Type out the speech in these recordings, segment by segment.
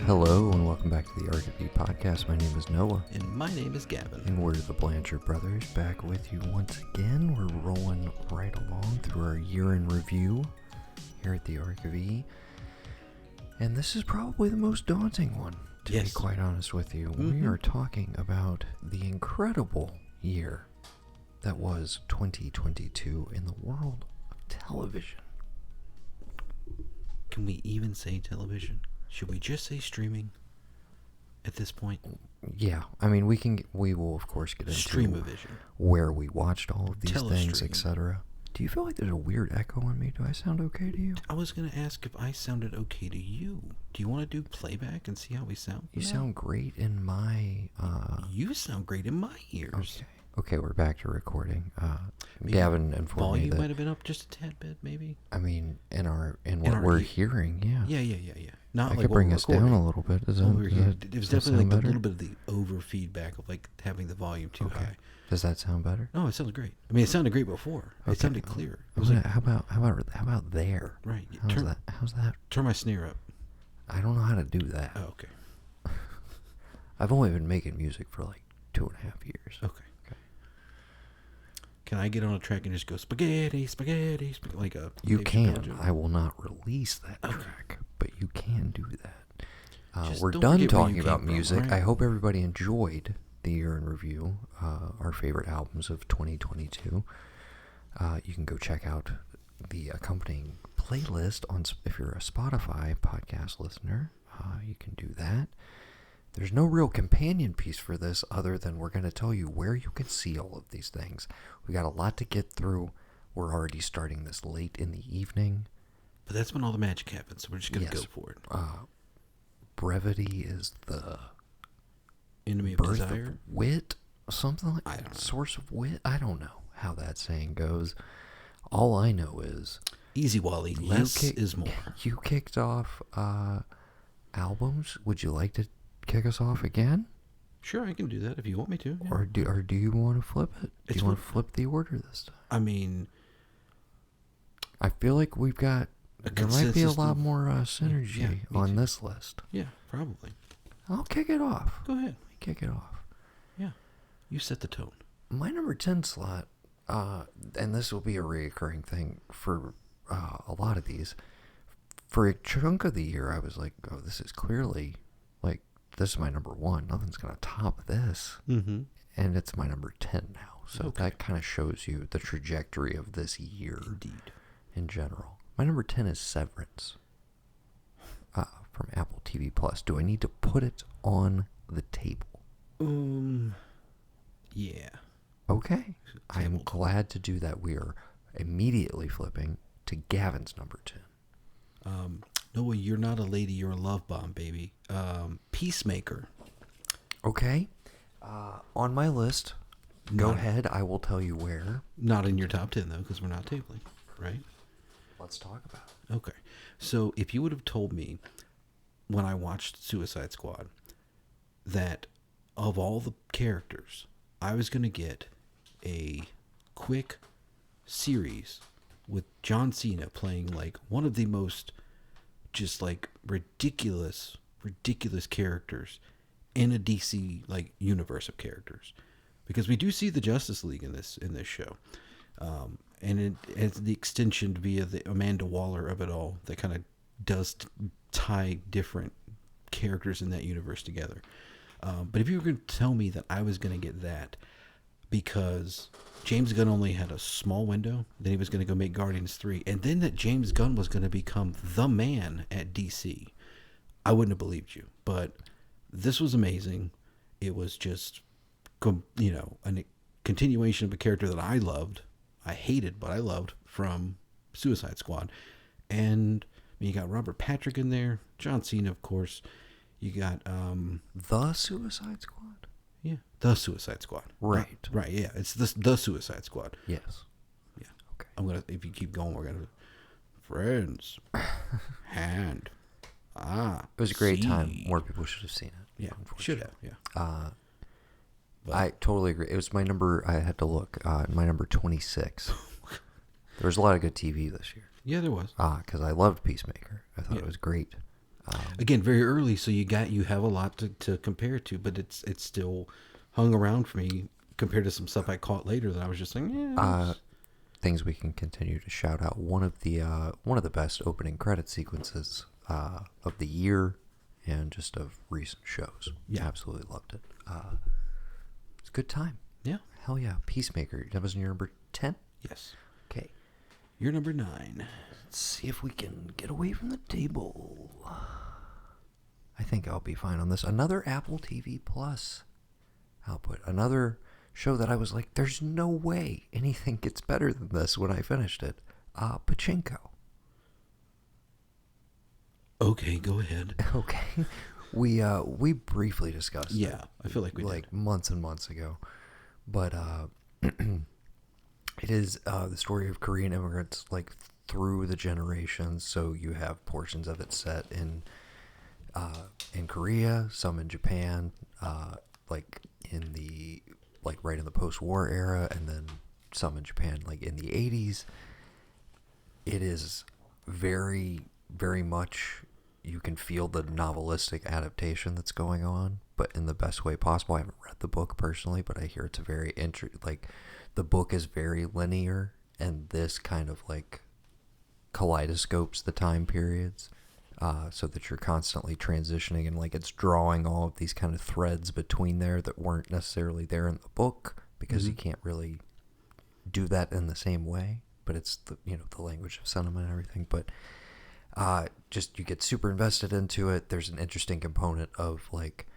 Hello and welcome back to the ARK of E podcast. My name is Noah. And my name is Gavin. And we're the Blanchard brothers back with you once again. We're rolling right along through our year in review here at the ARK of E. And this is probably the most daunting one, to be quite honest with you. Mm-hmm. We are talking about the incredible year that was 2022 in the world of television. Can we even say television? Should we just say streaming at this point? Yeah, I mean, we will of course get into Stream-o-vision, where we watched all of these things, etc. Do you feel like there's a weird echo on me? Do I sound okay to you? I was going to ask if I sounded okay to you. Do you want to do playback and see how we sound? You sound great in my... You sound great in my ears. Okay, we're back to recording. Gavin informed me that... Volume might have been up just a tad bit, maybe? I mean, in what we're hearing, yeah. Yeah. Not I could bring us down a little bit. It was definitely like a little bit of the over feedback of like having the volume too high. Does that sound better? No, it sounded great. I mean, it sounded great before. It sounded clear. It was how about there? Right. How's that? Turn my snare up. I don't know how to do that. Oh, okay. I've only been making music for like 2.5 years. Okay. Can I get on a track and just go spaghetti, like a... You can. I will not release that track, but you can do that. We're done talking about music. Right? I hope everybody enjoyed the year in review, our favorite albums of 2022. You can go check out the accompanying playlist if you're a Spotify podcast listener. You can do that. There's no real companion piece for this other than we're going to tell you where you can see all of these things. We got a lot to get through. We're already starting this late in the evening. But that's when all the magic happens, so we're just going to go for it. Brevity is the enemy of birth desire? Of wit? Something like I don't know. Source of wit? I don't know how that saying goes. All I know is... Easy, Wally. Less is more. You kicked off albums. Would you like to kick us off again? Sure, I can do that if you want me to. Yeah. Or do you want to flip it? Do you want to flip the order this time? I mean... I feel like we've got... There might be a lot more synergy on this list. Yeah, probably. I'll kick it off. Go ahead. Kick it off. Yeah. You set the tone. My number 10 slot, and this will be a reoccurring thing for a lot of these. For a chunk of the year, I was like, oh, this is clearly... This is my number 1. Nothing's going to top this. Mm-hmm. And it's my number 10 now. So that kind of shows you the trajectory of this year. Indeed. In general. My number 10 is Severance. From Apple TV Plus. Do I need to put it on the table? Yeah. Okay. I am glad to do that. We are immediately flipping to Gavin's number 10. Noah, you're not a lady, you're a love bomb, baby. Peacemaker. Okay. On my list. Go ahead. I will tell you where. Not in your top 10, though, because we're not tabling, right? Let's talk about it. Okay. So if you would have told me when I watched Suicide Squad that of all the characters, I was going to get a quick series with John Cena playing like one of the most just like ridiculous characters in a DC like universe of characters, because we do see the Justice League in this show, and it's the extension via the Amanda Waller of it all that kind of does tie different characters in that universe together. But if you were going to tell me that I was going to get that because James Gunn only had a small window, then he was going to go make Guardians 3, and then that James Gunn was going to become the man at DC, I wouldn't have believed you. But this was amazing. It was just, a continuation of a character that I loved. I hated, but I loved from Suicide Squad. And you got Robert Patrick in there, John Cena, of course. You got The Suicide Squad? Yeah, The Suicide Squad. Right. Right, yeah. It's the Suicide Squad. Yes. Yeah. Okay. If you keep going, we're gonna friends. Hand. It was a great time. More people should have seen it. Yeah. Should have, yeah. I totally agree. It was my number, I had to look, my number 26. There was a lot of good TV this year. Yeah, there was. Because I loved Peacemaker. I thought it was great. Again, very early, so you have a lot to compare to, but it's still hung around for me compared to some stuff I caught later that I was just like, yeah. Things we can continue to shout out. One of the best opening credit sequences of the year and just of recent shows. Yeah, absolutely loved it. It's a good time. Yeah, hell yeah. Peacemaker. That was your number 10. Yes. Okay. You're number 9. Let's see if we can get away from the table. I think I'll be fine on this. Another Apple TV Plus output. Another show that I was like, there's no way anything gets better than this when I finished it. Pachinko. Okay, go ahead. Okay. We briefly discussed it. Yeah, I feel like we did. Like months and months ago. But it is the story of Korean immigrants like through the generations. So you have portions of it set in Korea, some in Japan, like in the right in the post-war era, and then some in Japan like in the 80s. It is very, very much, you can feel the novelistic adaptation that's going on, but in the best way possible. I haven't read the book personally, but I hear it's a very the book is very linear, and this kind of like kaleidoscopes the time periods, so that you're constantly transitioning, and like it's drawing all of these kind of threads between there that weren't necessarily there in the book, because you can't really do that in the same way, but it's the language of sentiment and everything. But just you get super invested into it. There's an interesting component of like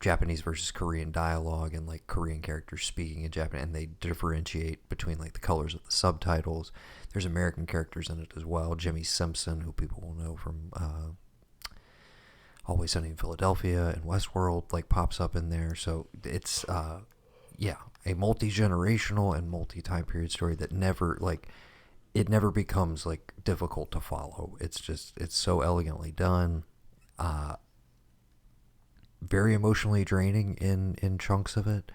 Japanese versus Korean dialogue, and like Korean characters speaking in Japanese, and they differentiate between like the colors of the subtitles. There's American characters in it as well. Jimmy Simpson, who people will know from Always Sunny in Philadelphia and Westworld, like pops up in there. So it's a multi-generational and multi-time period story that never it never becomes like difficult to follow. It's so elegantly done. Very emotionally draining in chunks of it,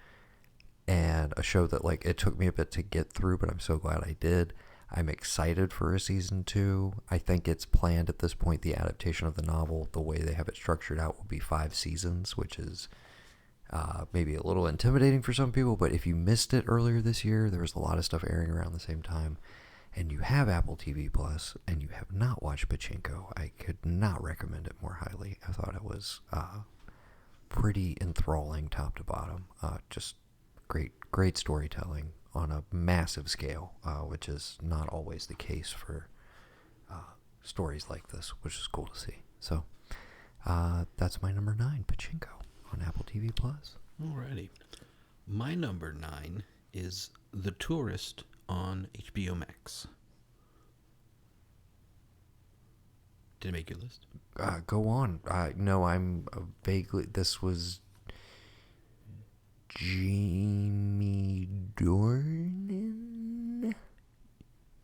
and a show that like it took me a bit to get through, but I'm so glad I did. I'm excited for a season 2. I think it's planned at this point, the adaptation of the novel, the way they have it structured out, will be 5 seasons, which is maybe a little intimidating for some people, but if you missed it earlier this year, there was a lot of stuff airing around the same time, and you have Apple TV Plus, and you have not watched Pachinko, I could not recommend it more highly. I thought it was pretty enthralling top to bottom. Just great storytelling on a massive scale, which is not always the case for stories like this, which is cool to see. So that's my number 9, Pachinko, on Apple TV Plus. Alrighty. My number 9 is The Tourist on HBO Max. Did it make your list? Go on. No, I'm vaguely... This was Jamie Dornan?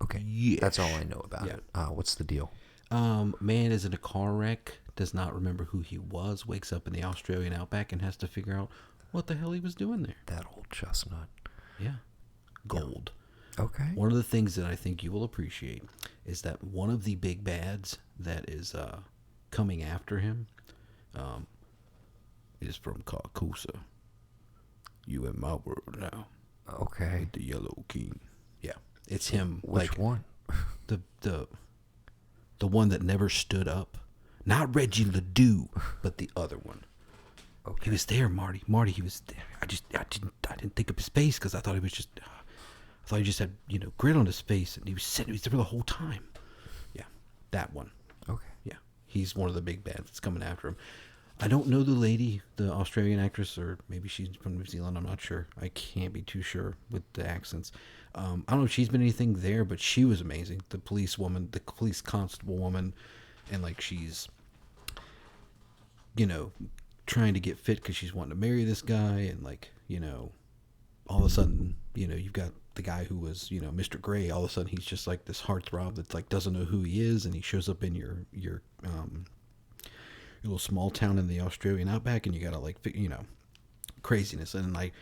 Okay. Yes. That's all I know about it. What's the deal? Man is in a car wreck, does not remember who he was, wakes up in the Australian outback and has to figure out what the hell he was doing there. That old chestnut. Yeah. Gold. Yeah. Okay. One of the things that I think you will appreciate is that one of the big bads that is coming after him is from Carcosa. You in my world now. Okay. With the Yellow King. Yeah. It's him. Which one? The one that never stood up. Not Reggie Ledoux, but the other one. Okay. He was there, Marty. He was there. I didn't think of his face because I thought he was just... I thought he just had, grit on his face, and he was there the whole time. Yeah, that one. Okay. Yeah, he's one of the big bads that's coming after him. I don't know the lady, the Australian actress, or maybe she's from New Zealand. I'm not sure. I can't be too sure with the accents. I don't know if she's been anything there, but she was amazing. The police constable woman, and like she's, trying to get fit because she's wanting to marry this guy, and like, all of a sudden, you've got the guy who was, Mr. Gray. All of a sudden, he's just like this heartthrob that like doesn't know who he is, and he shows up in your little small town in the Australian outback, and you gotta like, craziness. And like,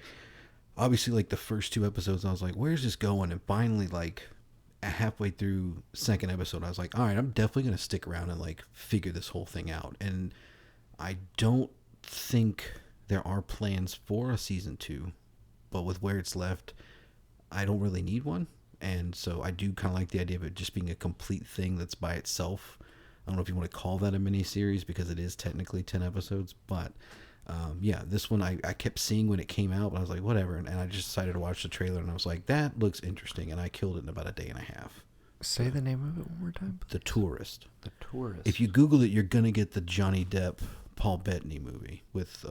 obviously, like the first 2 episodes, I was like, where's this going? And finally, like, halfway through second episode, I was like, all right, I'm definitely going to stick around and like figure this whole thing out. And I don't think there are plans for a season 2, but with where it's left, I don't really need one. And so I do kind of like the idea of it just being a complete thing that's by itself. I don't know if you want to call that a miniseries because it is technically 10 episodes, but yeah, this one I kept seeing when it came out, but I was like, whatever. And I just decided to watch the trailer, and I was like, that looks interesting. And I killed it in about a day and a half. Say the name of it one more time. The Tourist. The Tourist. If you Google it, you're going to get the Johnny Depp, Paul Bettany movie with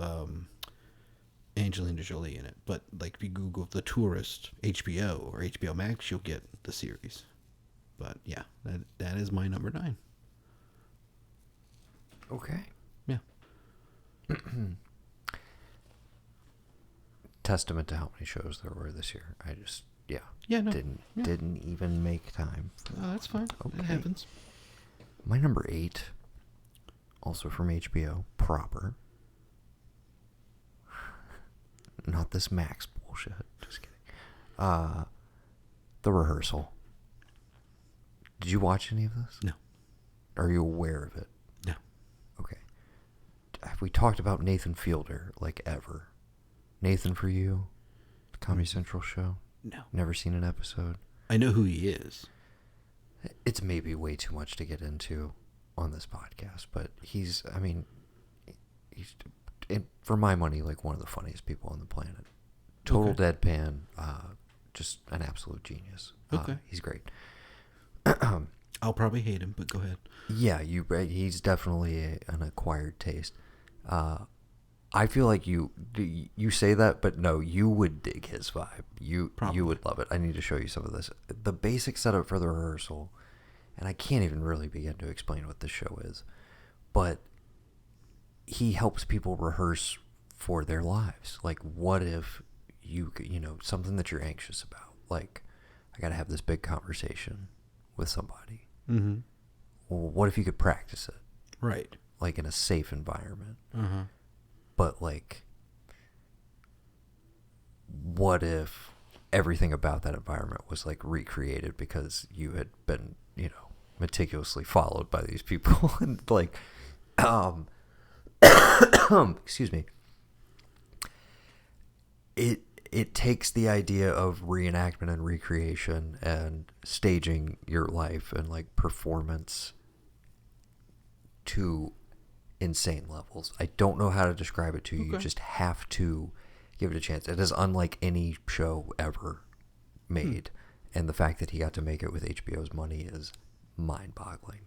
Angelina Jolie in it. But like if you Google The Tourist, HBO or HBO Max, you'll get the series. But yeah, that is my number 9. Okay. Yeah. Testament to how many shows there were this year. I just didn't even make time. Oh, that's fine. Okay. It happens. My number 8, also from HBO, proper. Not this Max bullshit. Just kidding. The Rehearsal. Did you watch any of this? No. Are you aware of it? No. Okay. Have we talked about Nathan Fielder, like, ever? Nathan for You? The Comedy Central show? No. Never seen an episode? I know who he is. It's maybe way too much to get into on this podcast, but he's for my money, like one of the funniest people on the planet. Total deadpan, just an absolute genius. Okay. He's great. I'll probably hate him, but go ahead. Yeah, he's definitely an acquired taste. I feel like you say that, but no, you would dig his vibe. You would love it. I need to show you some of this. The basic setup for The Rehearsal, and I can't even really begin to explain what this show is, but he helps people rehearse for their lives. Like, what if something that you're anxious about? Like, I got to have this big conversation with somebody. Mm-hmm. Well, what if you could practice it? Right. Like in a safe environment. Uh-huh. But, like, what if everything about that environment was, like, recreated because you had been, meticulously followed by these people? And, like, excuse me. It takes the idea of reenactment and recreation and staging your life and, like, performance to insane levels. I don't know how to describe it to you. Okay. You just have to give it a chance. It is unlike any show ever made. And the fact that he got to make it with HBO's money is mind-boggling.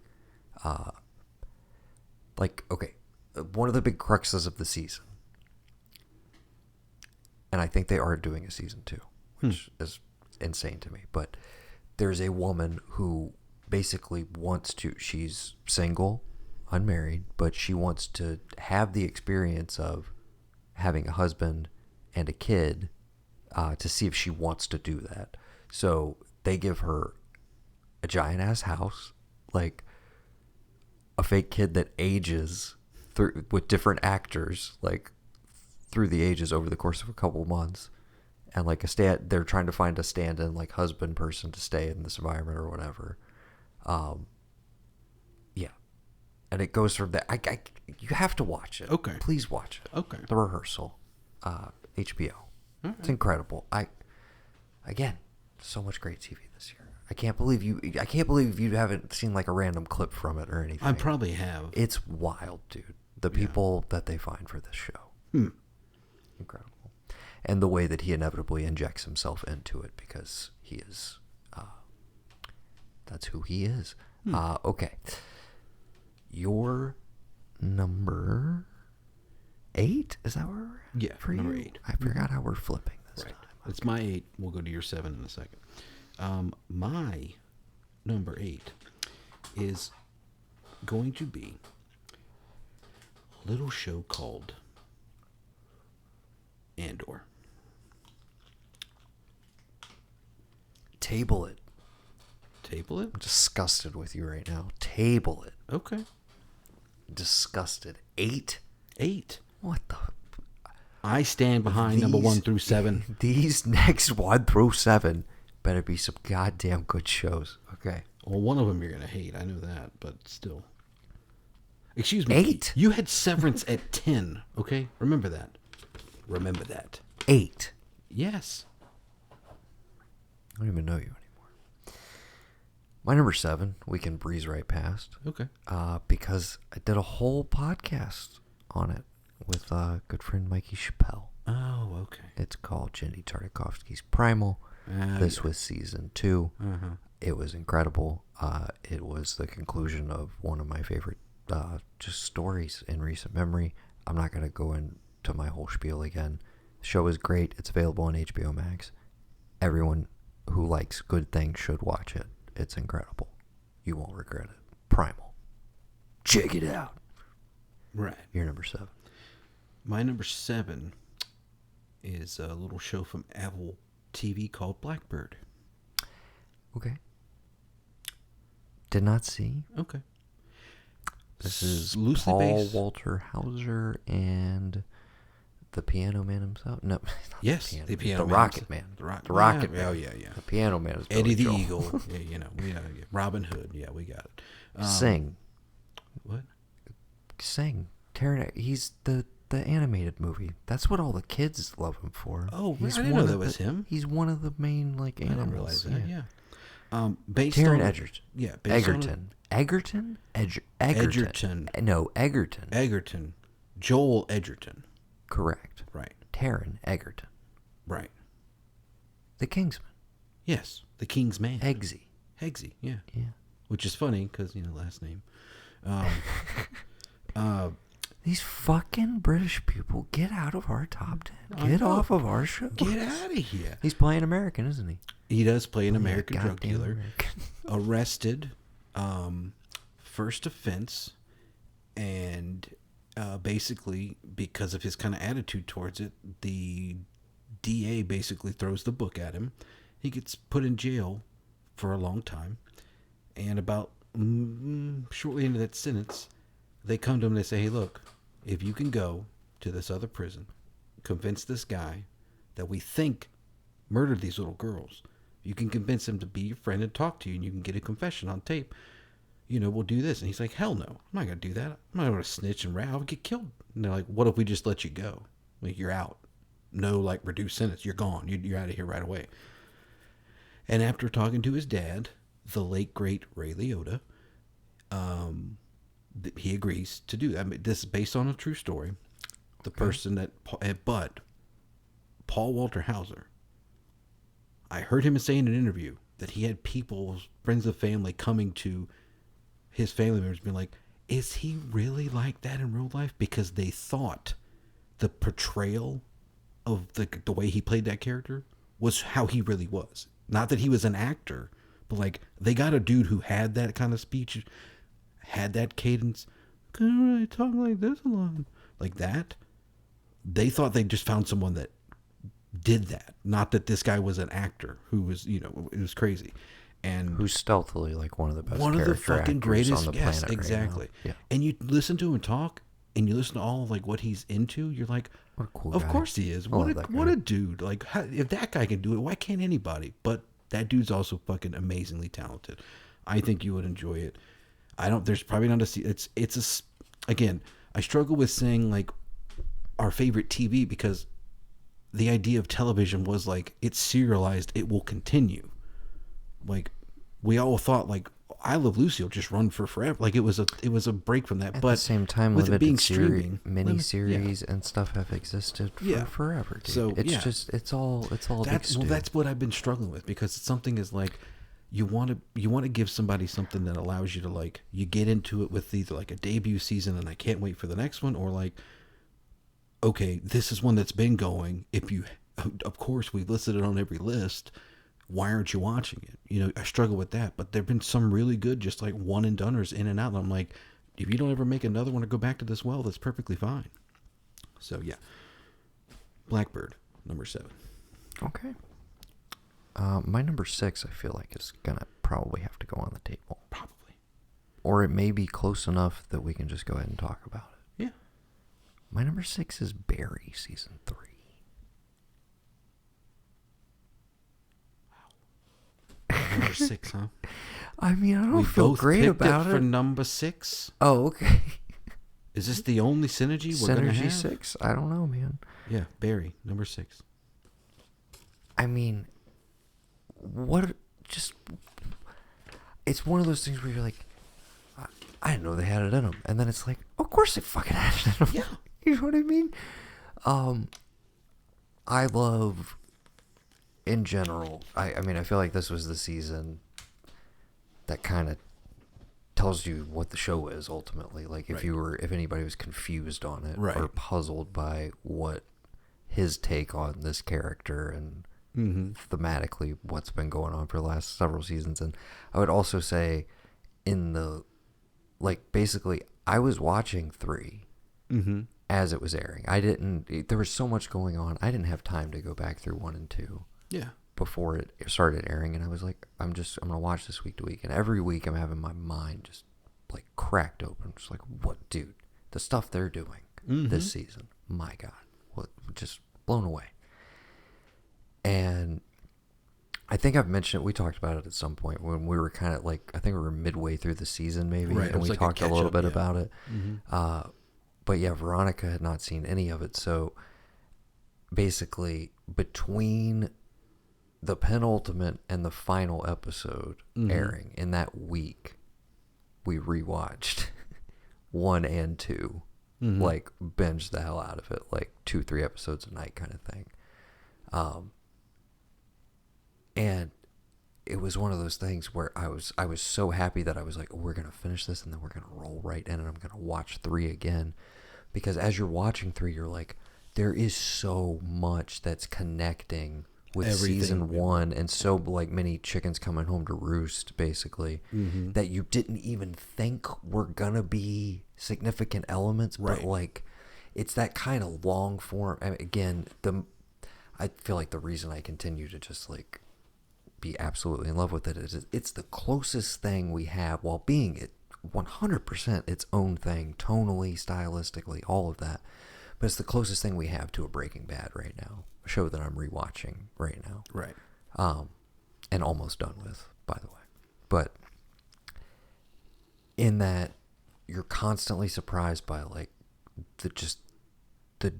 One of the big cruxes of the season, and I think they are doing a season 2, which is insane to me, but there's a woman who basically she's single, unmarried, but she wants to have the experience of having a husband and a kid to see if she wants to do that. So they give her a giant ass house, like a fake kid that ages through with different actors, like through the ages over the course of a couple of months, and like they're trying to find a stand-in, like, husband person to stay in this environment or whatever. Yeah. And it goes from that. You have to watch it. Okay. Please watch it. Okay. The Rehearsal. HBO. Right. It's incredible. Again, so much great TV this year. I can't believe you haven't seen, like, a random clip from it or anything. I probably have. It's wild, dude. The people that they find for this show. Incredible. And the way that he inevitably injects himself into it, because he is, that's who he is. Okay. Your number 8? Is that where we're at? Yeah, for number you? 8. I forgot how we're flipping this time. Okay. It's my 8. We'll go to your 7 in a second. My number 8 is going to be a little show called Andor. Table it. Table it? I'm disgusted with you right now. Table it. Okay. Disgusted. 8? 8. What the? I stand behind number 1 through 7. These next 1 through 7 Better be some goddamn good shows. Okay. Well, one of them you're gonna hate. I know that, but still. Excuse me. 8. You had Severance at 10. Okay, remember that. Remember that. 8. Yes. I don't even know you anymore. My number 7, we can breeze right past. Okay. Because I did a whole podcast on it with good friend Mikey Chappelle. Oh, okay. It's called Jenny Tartakovsky's Primal. This was season 2. Uh-huh. It was incredible. It was the conclusion of one of my favorite just stories in recent memory. I'm not going to go into my whole spiel again. The show is great. It's available on HBO Max. Everyone who likes good things should watch it. It's incredible. You won't regret it. Primal. Check it out. Right. You're number 7. My number 7 is a little show from Apple TV called Blackbird. Okay. Did not see. Okay. This is loosely Paul based. Walter Hauser and the Piano Man himself. No, not Yes, the Piano the Man. Rocket Man. The Rocket Man. Man. Oh, yeah, yeah. The Piano Man is Eddie Billy the Joel. Eagle. Yeah, you know, yeah. Robin Hood. Yeah, we got it. Sing. What? Sing. Taron, he's the animated movie. That's what all the kids love him for. Oh, he's I didn't know that was him. He's one of the main animals. I didn't realize that. Yeah. Based Taron on Egerton. Yeah, based Egerton. Egerton? Egerton. Edgerton. No, Egerton. Egerton. Joel Edgerton. Correct. Right. Taron Egerton. Right. The Kingsman. Yes, the King's Man. Eggsy. Eggsy. Yeah. Yeah. Which is funny because last name. These fucking British people, get out of our top 10. I Get know. off of our show. Get out of here. He's playing American, isn't he? He does play an Yeah, American drug goddamn dealer. American. Arrested, first offense, and basically because of his kind of attitude towards it, the DA basically throws the book at him. He gets put in jail for a long time, and about shortly into that sentence, they come to him and they say, "Hey, look, if you can go to this other prison, convince this guy that we think murdered these little girls, you can convince him to be your friend and talk to you, and you can get a confession on tape. We'll do this." And he's like, "Hell no, I'm not going to do that. I'm not going to snitch and rat. I'll get killed." And they're like, "What if we just let you go? Like, you're out. No, like, reduced sentence. You're gone. You're out of here right away." And after talking to his dad, the late, great Ray Liotta, he agrees to do that. I mean, this is based on a true story. The person that, but Paul Walter Hauser, I heard him say in an interview that he had people, friends of family, coming to his family members being like, "Is he really like that in real life?" Because they thought the portrayal of the way he played that character was how he really was. Not that he was an actor, but like they got a dude who had that kind of speech, had that cadence, couldn't really talk like this a lot, like that. They thought they just found someone that did that, not that this guy was an actor who was, it was crazy. And who's stealthily like one of the best one of the character fucking actors greatest, on the yes, planet exactly. right now. Yeah. And you listen to him talk, and you listen to all of, like what he's into. You're like, What a cool of guy. course he is. I love What that a guy. dude! Like, if that guy can do it, why can't anybody? But that dude's also fucking amazingly talented. I think you would enjoy it. There's probably not again, I struggle with saying like our favorite TV because the idea of television was like it's serialized, it will continue. Like we all thought like I Love Lucy will just run for forever. Like it was a break from that. At but the same time, with it being limited streaming, miniseries and stuff have existed for forever. Dude. So it's all a big stew. that's what I've been struggling with because something is like you want to give somebody something that allows you to like you get into it with either like a debut season and I can't wait for the next one, or like okay, this is one that's been going. Of course we've listed it on every list. Why aren't you watching it? I struggle with that, but there've been some really good, just like one and doneers in and out. And I'm like, if you don't ever make another one or go back to this well, that's perfectly fine. So yeah, Blackbird, number 7. Okay. My number 6, I feel like, is gonna probably have to go on the table. Probably. Or it may be close enough that we can just go ahead and talk about it. Yeah. My number 6 is Barry, season 3. Number 6, huh? I mean, I don't We feel both great picked about it it. for number 6. Oh, okay. Is this the only synergy we're going to have? Synergy 6? I don't know, man. Yeah, Barry, number 6. I mean, it's one of those things where you're like, I didn't know they had it in them. And then it's like, of course they fucking had it in them. Yeah. You know what I mean? I love, in general, I mean, I feel like this was the season that kind of tells you what the show is ultimately. Like if anybody was confused on it or puzzled by what his take on this character and thematically what's been going on for the last several seasons. And I would also say basically I was watching 3 as it was airing. There was so much going on. I didn't have time to go back through 1 and 2. Yeah. Before it started airing, and I was like, I'm gonna watch this week to week, and every week I'm having my mind just like cracked open, just like, what, dude, the stuff they're doing this season, my God, what, just blown away. And I think I've mentioned it, we talked about it at some point when we were kind of like, I think we were midway through the season maybe, and we talked a little bit about it. But yeah, Veronica had not seen any of it, so basically between the penultimate and the final episode airing in that week, we rewatched 1 and 2, like binged the hell out of it, like 2-3 episodes a night kind of thing. And it was one of those things where I was so happy that I was like, oh, we're gonna finish this and then we're gonna roll right in and I'm gonna watch 3 again, because as you're watching 3, you're like, there is so much that's connecting with season 1, and so like many chickens coming home to roost basically, that you didn't even think were gonna be significant elements, but like it's that kind of long form. I mean, again, I feel like the reason I continue to just like be absolutely in love with it is it's the closest thing we have, while being it 100% its own thing, tonally, stylistically, all of that, but it's the closest thing we have to a Breaking Bad right now, a show that I'm rewatching right now. Right. And almost done with, by the way. But in that, you're constantly surprised by like the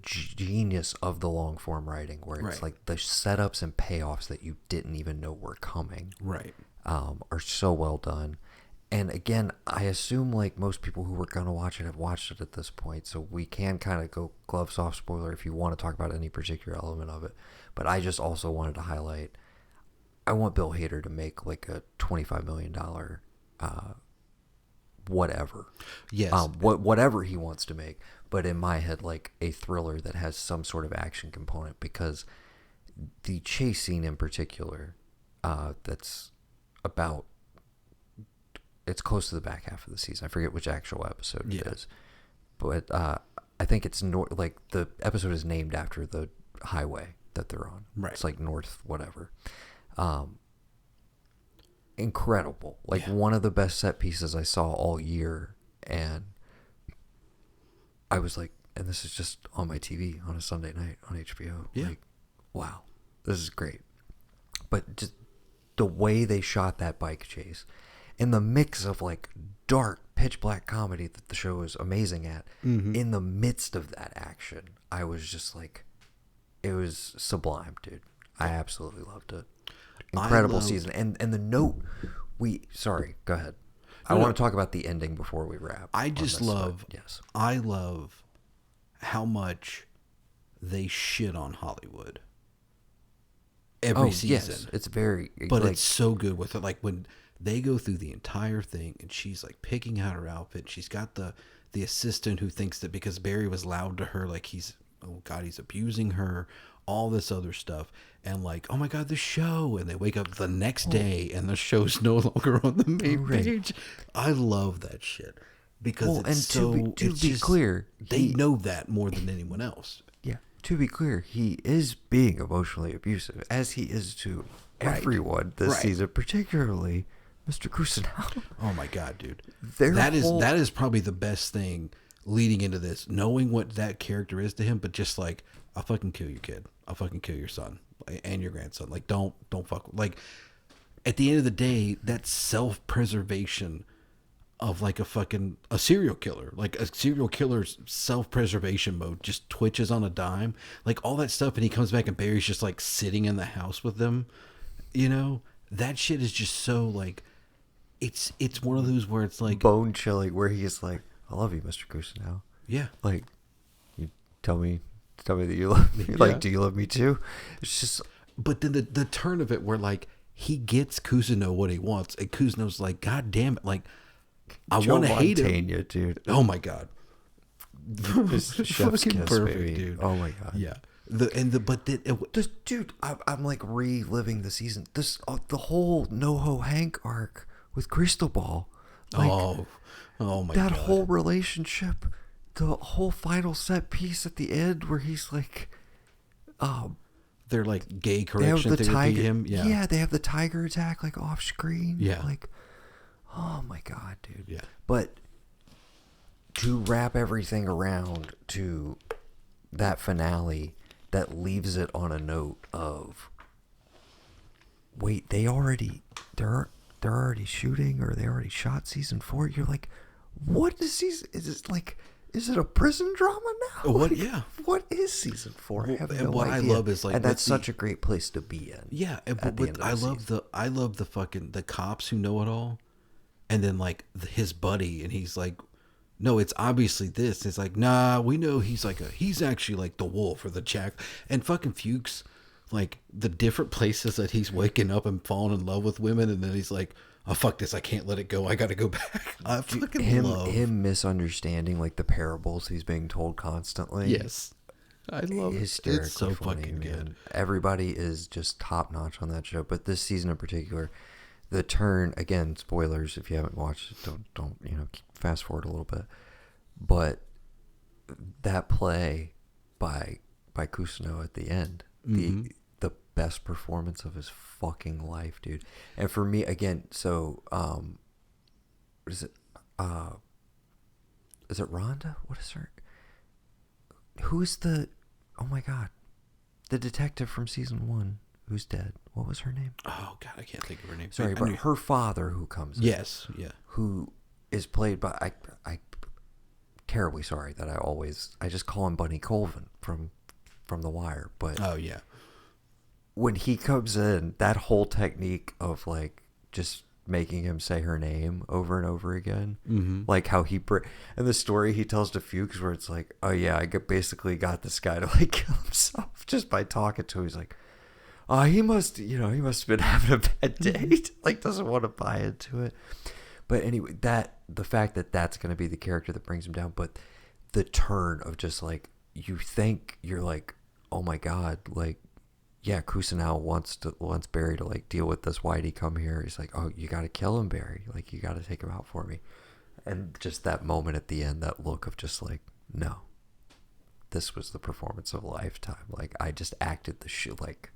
genius of the long form writing, where it's like the setups and payoffs that you didn't even know were coming. Right. Are so well done. And again, I assume like most people who were going to watch it have watched it at this point, so we can kind of go gloves off spoiler if you want to talk about any particular element of it. But I just also wanted to highlight, I want Bill Hader to make like a $25 million whatever. Yes. Whatever he wants to make. But in my head, like a thriller that has some sort of action component, because the chase scene in particular, that's about, it's close to the back half of the season. I forget which actual episode it is, but I think it's like the episode is named after the highway that they're on. Right. It's like north whatever. Incredible. Like one of the best set pieces I saw all year, and I was like, and this is just on my TV on a Sunday night on HBO. Yeah. Like, wow, this is great. But just the way they shot that bike chase, in the mix of like dark pitch black comedy that the show is amazing at, in the midst of that action, I was just like, it was sublime, dude. I absolutely loved it. Incredible season. And the note sorry, go ahead. I want to talk about the ending before we wrap. I just love, yes. I love how much they shit on Hollywood every season. Yes, it's very, but like, it's so good with it. Like when they go through the entire thing and she's like picking out her outfit. She's got the assistant who thinks that because Barry was loud to her, like he's abusing her, all this other stuff. And like, oh my God, the show. And they wake up the next day and the show's no longer on the main page. I love that shit. Because to be clear, they know that more than anyone else. Yeah. To be clear, he is being emotionally abusive, as he is to everyone this season, particularly Mr. Kusanao. Oh my God, dude. That is probably the best thing leading into this, knowing what that character is to him, but just like, I'll fucking kill your kid. I'll fucking kill your son and your grandson. Like, don't fuck. Like, at the end of the day, that's self-preservation of like a serial killer. Like a serial killer's self-preservation mode just twitches on a dime. Like all that stuff, and he comes back and Barry's just like sitting in the house with them. You know, that shit is just so like, it's one of those where it's like bone chilling, where he's like, "I love you, Mr. Kusino." Yeah. Like, you tell me that you love me. Yeah. Like, do you love me too? It's just. But then the turn of it where like he gets Kusino what he wants, and Kusino's like, God damn it, like I want to hate him, dude. Oh my god, Just chef's kiss, perfect, baby. dude. Oh my god. Yeah. Dude, I'm like reliving the season. The whole NoHo Hank arc with Cristobal. Like, oh my that god, whole relationship, the whole final set piece at the end where he's like, they're like gay they have correction the therapy tiger. him. Yeah, they have the tiger attack like off screen. Yeah. Like, oh my god, dude. Yeah. But to wrap everything around to that finale that leaves it on a note of, wait, they're already shooting, or they already shot season 4. You're like, what is season? Is it a prison drama now? What? Like, Yeah. What is season 4? I have and no what idea. I love is like, and that's such a great place to be in. Yeah, at the end of I the love season. I love the fucking the cops who know it all, and then like his buddy, and he's like, no, it's obviously this. It's like, nah, we know he's actually like the wolf or the jack, and fucking Fuchs, like the different places that he's waking up and falling in love with women, and then he's like, oh fuck this, I can't let it go, I gotta go back. I fucking love him misunderstanding like the parables he's being told constantly. Yes, I love it. Hysterically It's so funny, fucking man. good. Everybody is just top notch on that show, but this season in particular, the turn, again, spoilers if you haven't watched it, don't fast forward a little bit, but that play by Kusino at the end, the best performance of his fucking life, dude. And for me, again, so what is it? Is it Rhonda? What is her? Who's the? Oh my god, the detective from season 1 who's dead. What was her name? Oh god, I can't think of her name. Sorry, but her father who comes. Yes, yeah. Who is played by I terribly sorry that I just call him Bunny Colvin from The Wire, but Oh yeah. when he comes in, that whole technique of like just making him say her name over and over again, like how and the story he tells to Fuchs where it's like, oh yeah, basically got this guy to like kill himself just by talking to him. He's like, he must have been having a bad day. Like, doesn't want to buy into it. But anyway, the fact that that's going to be the character that brings him down, but the turn of just like, you think you're like, oh my god, like, yeah, Kusanao wants Barry to like deal with this. Why'd he come here? He's like, oh, you got to kill him, Barry. Like, you got to take him out for me. And just that moment at the end, that look of just like, no, this was the performance of a lifetime. Like, I just acted the shit. Like,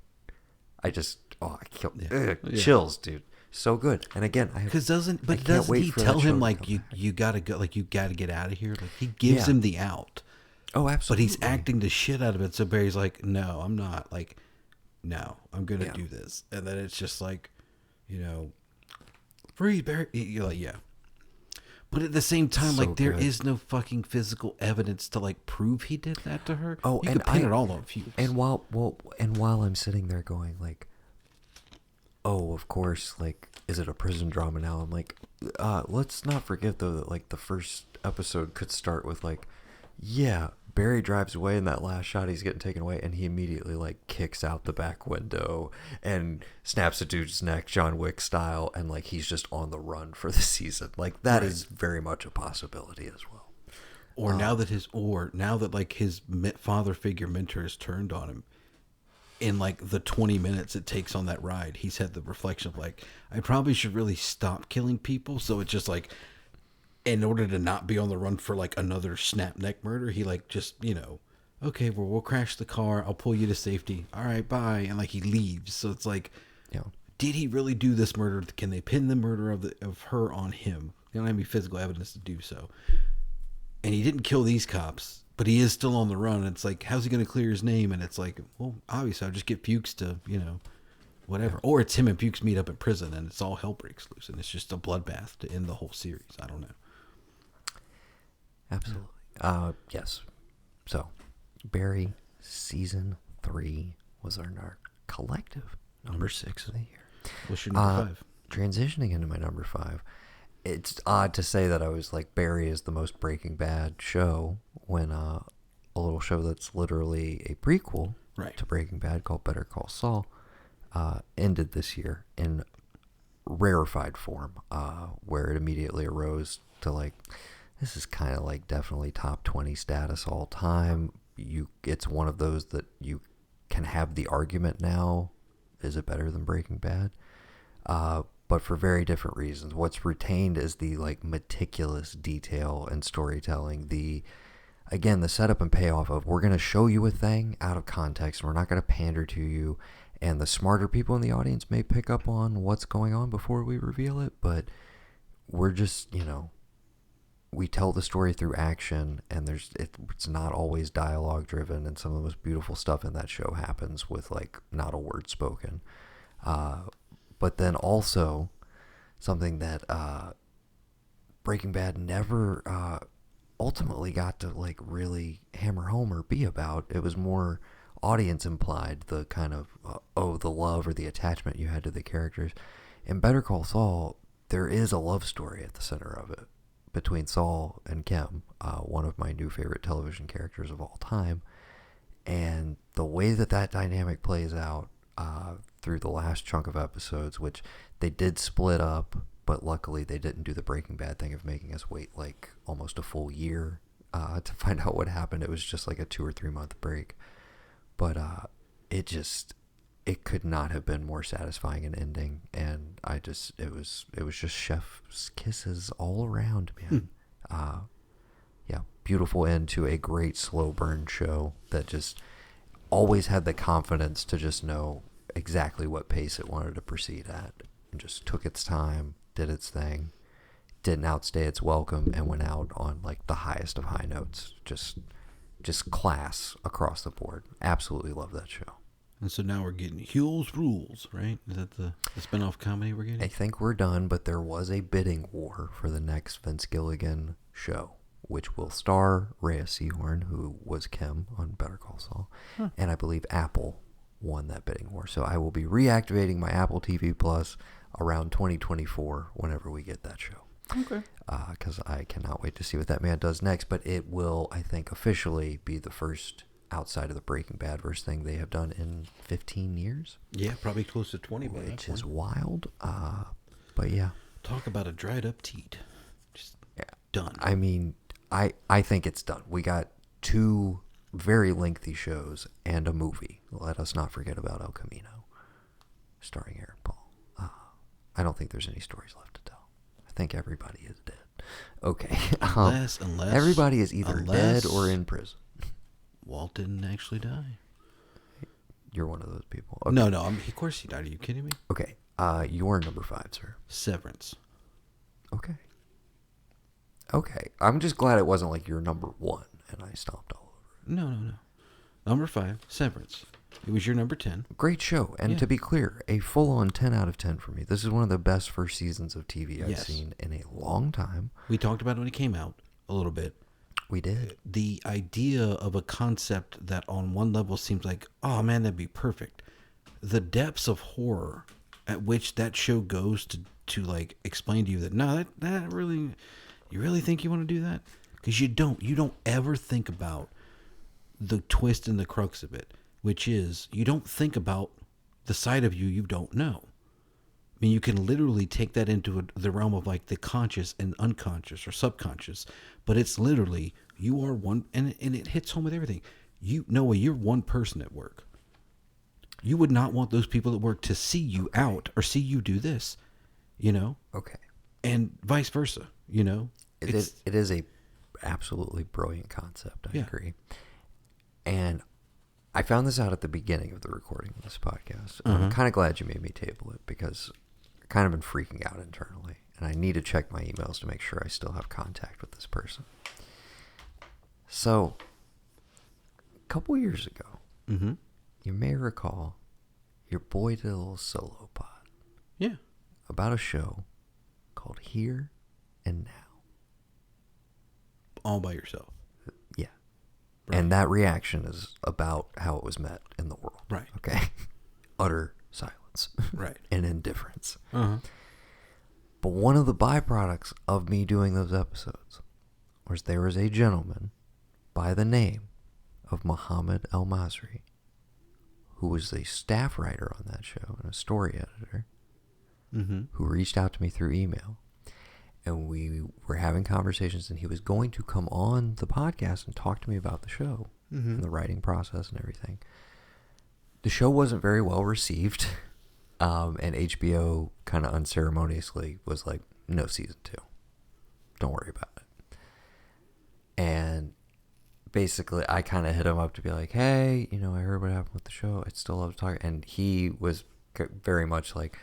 I killed. Yeah. Chills, dude. So good. And again, Doesn't he tell him like you gotta go, like you gotta get out of here? Like he gives him the out. Oh, absolutely. But he's acting the shit out of it. So Barry's like, no, I'm not. Like, no, I'm gonna do this. And then it's just like, free Barry. You're like, yeah. But at the same time, So like there good. is no fucking physical evidence to like prove he did that to her. Oh, you and could pin it all on Fuchs. And while I'm sitting there going like, oh, of course, like, is it a prison drama now? I'm like, let's not forget though that like the first episode could start with like, yeah, Barry drives away in that last shot, he's getting taken away, and he immediately like kicks out the back window and snaps a dude's neck, John Wick style, and like he's just on the run for the season. Like that is very much a possibility as well. Or now that like his father figure mentor has turned on him, in like the 20 minutes it takes on that ride, he's had the reflection of like, I probably should really stop killing people. So it's just like, in order to not be on the run for like another snap neck murder, he like just, okay, well, we'll crash the car, I'll pull you to safety, all right, bye, and like he leaves. So it's like, did he really do this murder? Can they pin the murder of her on him? They don't have any physical evidence to do so. And he didn't kill these cops, but he is still on the run. And it's like, how's he going to clear his name? And it's like, well, obviously I'll just get Fuchs to, whatever. Yeah. Or it's him and Bukes meet up in prison and it's all hell breaks loose and it's just a bloodbath to end the whole series. I don't know. Absolutely. Yes. So, Barry season 3 was our collective number 6 of the year. What's your number 5? Transitioning into my number 5. It's odd to say that I was like, Barry is the most Breaking Bad show when a little show that's literally a prequel to Breaking Bad called Better Call Saul ended this year in rarefied form, where it immediately arose to like, this is kind of like definitely top 20 status all time. It's one of those that you can have the argument now, is it better than Breaking Bad? But for very different reasons. What's retained is the like meticulous detail and storytelling. The setup and payoff of, we're going to show you a thing out of context. We're not going to pander to you. And the smarter people in the audience may pick up on what's going on before we reveal it. But we're just, we tell the story through action, and it's not always dialogue driven. And some of the most beautiful stuff in that show happens with like not a word spoken. But then also something that Breaking Bad never ultimately got to like really hammer home or be about. It was more audience implied, the kind of the love or the attachment you had to the characters. In Better Call Saul, there is a love story at the center of it between Saul and Kim, one of my new favorite television characters of all time. And the way that dynamic plays out through the last chunk of episodes, which they did split up, but luckily they didn't do the Breaking Bad thing of making us wait like almost a full year to find out what happened. It was just like a 2 or 3 month break. But it could not have been more satisfying an ending, and it was just chef's kisses all around, man. Yeah, beautiful end to a great slow burn show that just always had the confidence to just know exactly what pace it wanted to proceed at, and just took its time, did its thing, didn't outstay its welcome, and went out on like the highest of high notes. Just class across the board. Absolutely love that show. And so now we're getting Huel's Rules, right? Is that the spinoff comedy we're getting? I think we're done, but there was a bidding war for the next Vince Gilligan show, which will star Rhea Seehorn, who was Kim on Better Call Saul. And I believe Apple won that bidding war. So I will be reactivating my Apple TV Plus around 2024 whenever we get that show. Okay. Because I cannot wait to see what that man does next. But it will, I think, officially be the first outside of the Breaking Bad verse thing they have done in 15 years. Yeah, probably close to 20 by that point. Which is wild. But yeah. Talk about a dried up teat. Just done. I mean, I think it's done. We got 2 very lengthy shows and a movie. Let us not forget about El Camino, starring Aaron Paul. I don't think there's any stories left to tell. I think everybody is dead. Okay. Unless everybody is either dead or in prison. Walt didn't actually die. You're one of those people. Okay. No. Of course he died. Are you kidding me? Okay. Your number 5, sir. Severance. Okay. I'm just glad it wasn't like your number 1 and I stomped all over it. No. Number 5, Severance. It was your number 10. Great show. And to be clear, a full-on 10 out of 10 for me. This is one of the best first seasons of TV I've seen in a long time. We talked about it when it came out a little bit. We did. The idea of a concept that on one level seems like, oh man, that'd be perfect. The depths of horror at which that show goes to like explain to you that, no, that really, you really think you want to do that? Because you don't ever think about the twist and the crux of it, which is you don't think about the side of you don't know. I mean, you can literally take that into the realm of like the conscious and unconscious or subconscious, but it's literally you are one, and it hits home with everything. Noah, you're one person at work. You would not want those people at work to see you out or see you do this, Okay. and vice versa, It is a absolutely brilliant concept. I agree. And I found this out at the beginning of the recording of this podcast. I'm kind of glad you made me table it because I've kind of been freaking out internally. And I need to check my emails to make sure I still have contact with this person. So, a couple years ago, you may recall your boy did a little solo pod. Yeah. About a show called Here and Now. All by yourself. Yeah. Right. And that reaction is about how it was met in the world. Right. Okay. Utter silence. Right. And indifference. Uh-huh. But one of the byproducts of me doing those episodes was there was a gentleman by the name of Muhammad El Masri, who was a staff writer on that show and a story editor, who reached out to me through email. And we were having conversations, and he was going to come on the podcast and talk to me about the show and the writing process and everything. The show wasn't very well received, and HBO kind of unceremoniously was like, no season 2. Don't worry about it. And basically, I kind of hit him up to be like, hey, you know, I heard what happened with the show. I'd still love to talk. And he was very much like,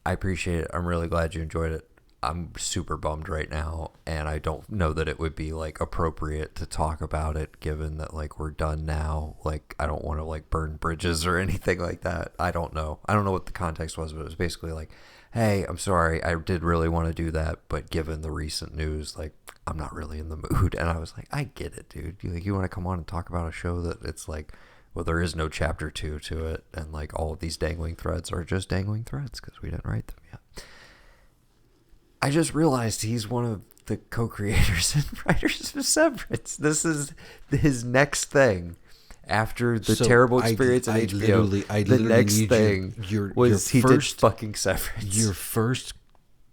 I appreciate it. I'm really glad you enjoyed it. I'm super bummed right now, and I don't know that it would be, like, appropriate to talk about it, given that, like, we're done now. Like, I don't want to, like, burn bridges or anything like that. I don't know. I don't know what the context was, but it was basically like, hey, I'm sorry, I did really want to do that, but given the recent news, like, I'm not really in the mood. And I was like, I get it, dude. You want to come on and talk about a show that it's like, well, there is no chapter 2 to it, and, like, all of these dangling threads are just dangling threads because we didn't write them yet. I just realized he's one of the co-creators and writers of Severance. This is his next thing after the terrible experience on HBO. The next thing was he did fucking Severance. Your first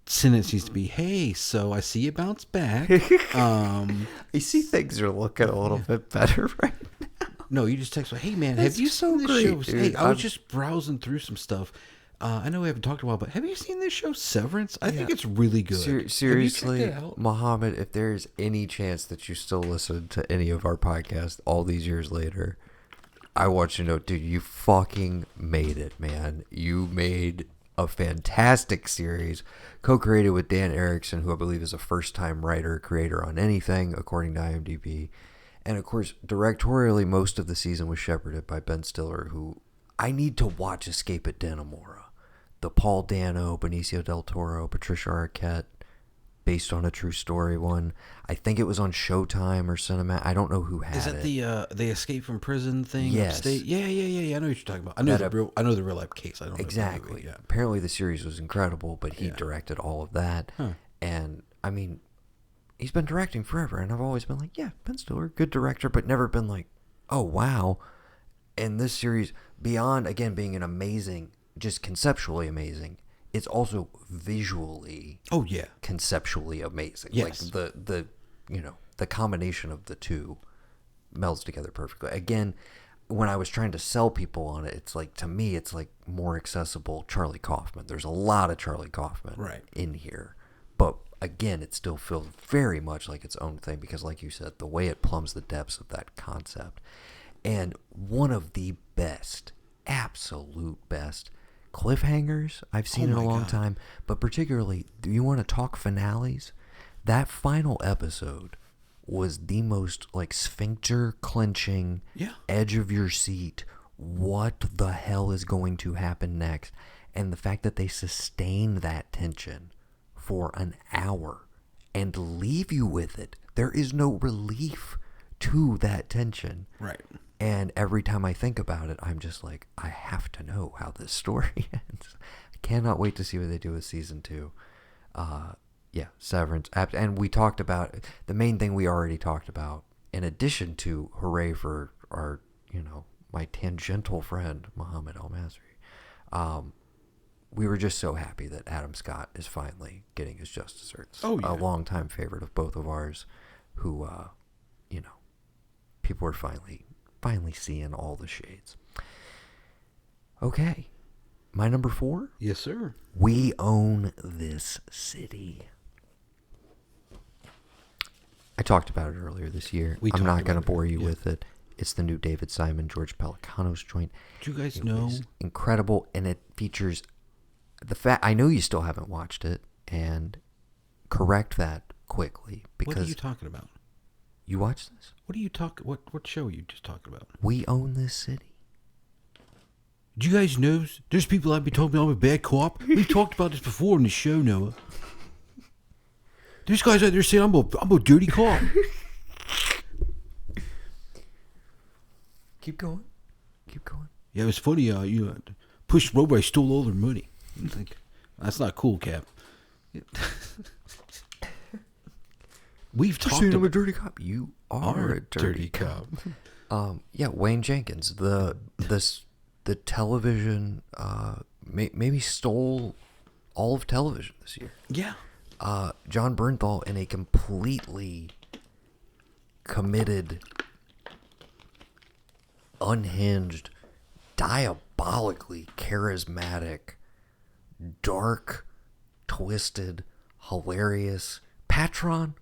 sentence needs to be, hey, so I see you bounce back. I see things are looking a little bit better right now. No, you just text, hey, man, have you seen this show? Hey, I was just browsing through some stuff. I know we haven't talked in a while, but have you seen this show, Severance? I think it's really good. Seriously, Muhammad, if there's any chance that you still listen to any of our podcasts all these years later, I want you to know, dude, you fucking made it, man. You made a fantastic series, co-created with Dan Erickson, who I believe is a first-time writer, creator on anything, according to IMDb. And, of course, directorially, most of the season was shepherded by Ben Stiller, who I need to watch Escape at Dannemora. The Paul Dano, Benicio del Toro, Patricia Arquette, based on a true story one. I think it was on Showtime or Cinema. I don't know who had it. Is that the Escape from Prison thing? Yes. Upstate? Yeah. I know what you're talking about. I know the real life case. I don't know exactly. The movie, yeah. Apparently the series was incredible, but he directed all of that. Huh. And I mean, he's been directing forever, and I've always been like, yeah, Ben Stiller, good director, but never been like, oh wow. And this series, beyond again being an amazing, just conceptually amazing, it's also visually conceptually amazing. Yes. Like the combination of the two melds together perfectly. Again, when I was trying to sell people on it, it's like, to me, it's like more accessible Charlie Kaufman. There's a lot of Charlie Kaufman in here, but again, it still feels very much like its own thing because, like you said, the way it plumbs the depths of that concept. And one of the best, absolute best cliffhangers I've seen in a long time. But particularly, do you want to talk finales? That final episode was the most like sphincter clenching, edge of your seat. What the hell is going to happen next? And the fact that they sustain that tension for an hour and leave you with it. There is no relief to that tension. Right. And every time I think about it, I'm just like, I have to know how this story ends. I cannot wait to see what they do with season 2. Severance. And we talked about, the main thing we already talked about, in addition to hooray for our, my tangential friend, Muhammad El Masri. We were just so happy that Adam Scott is finally getting his just desserts. Oh, yeah. A longtime favorite of both of ours who, people are finally seeing all the shades. Okay. My number 4? Yes, sir. We Own This City. I talked about it earlier this year. I'm not going to bore you with it. It's the new David Simon, George Pelecanos joint. Do you guys know? It's incredible, and it features the fact. I know you still haven't watched it, and correct that quickly because. What are you talking about? You watched this? What show are you just talking about? We Own This City. Do you guys know there's people I've been talking about I'm a bad cop? We've talked about this before in the show, Noah. There's guys out there saying I'm a dirty cop. Keep going. Yeah, it was funny. You pushed Robo, stole all their money. It's like, that's not cool, Cap. We've talked about... I'm a dirty cop. You are a dirty cop. Yeah, Wayne Jenkins, the television, maybe stole all of television this year. Yeah. John Bernthal, in a completely committed, unhinged, diabolically charismatic, dark, twisted, hilarious Patron,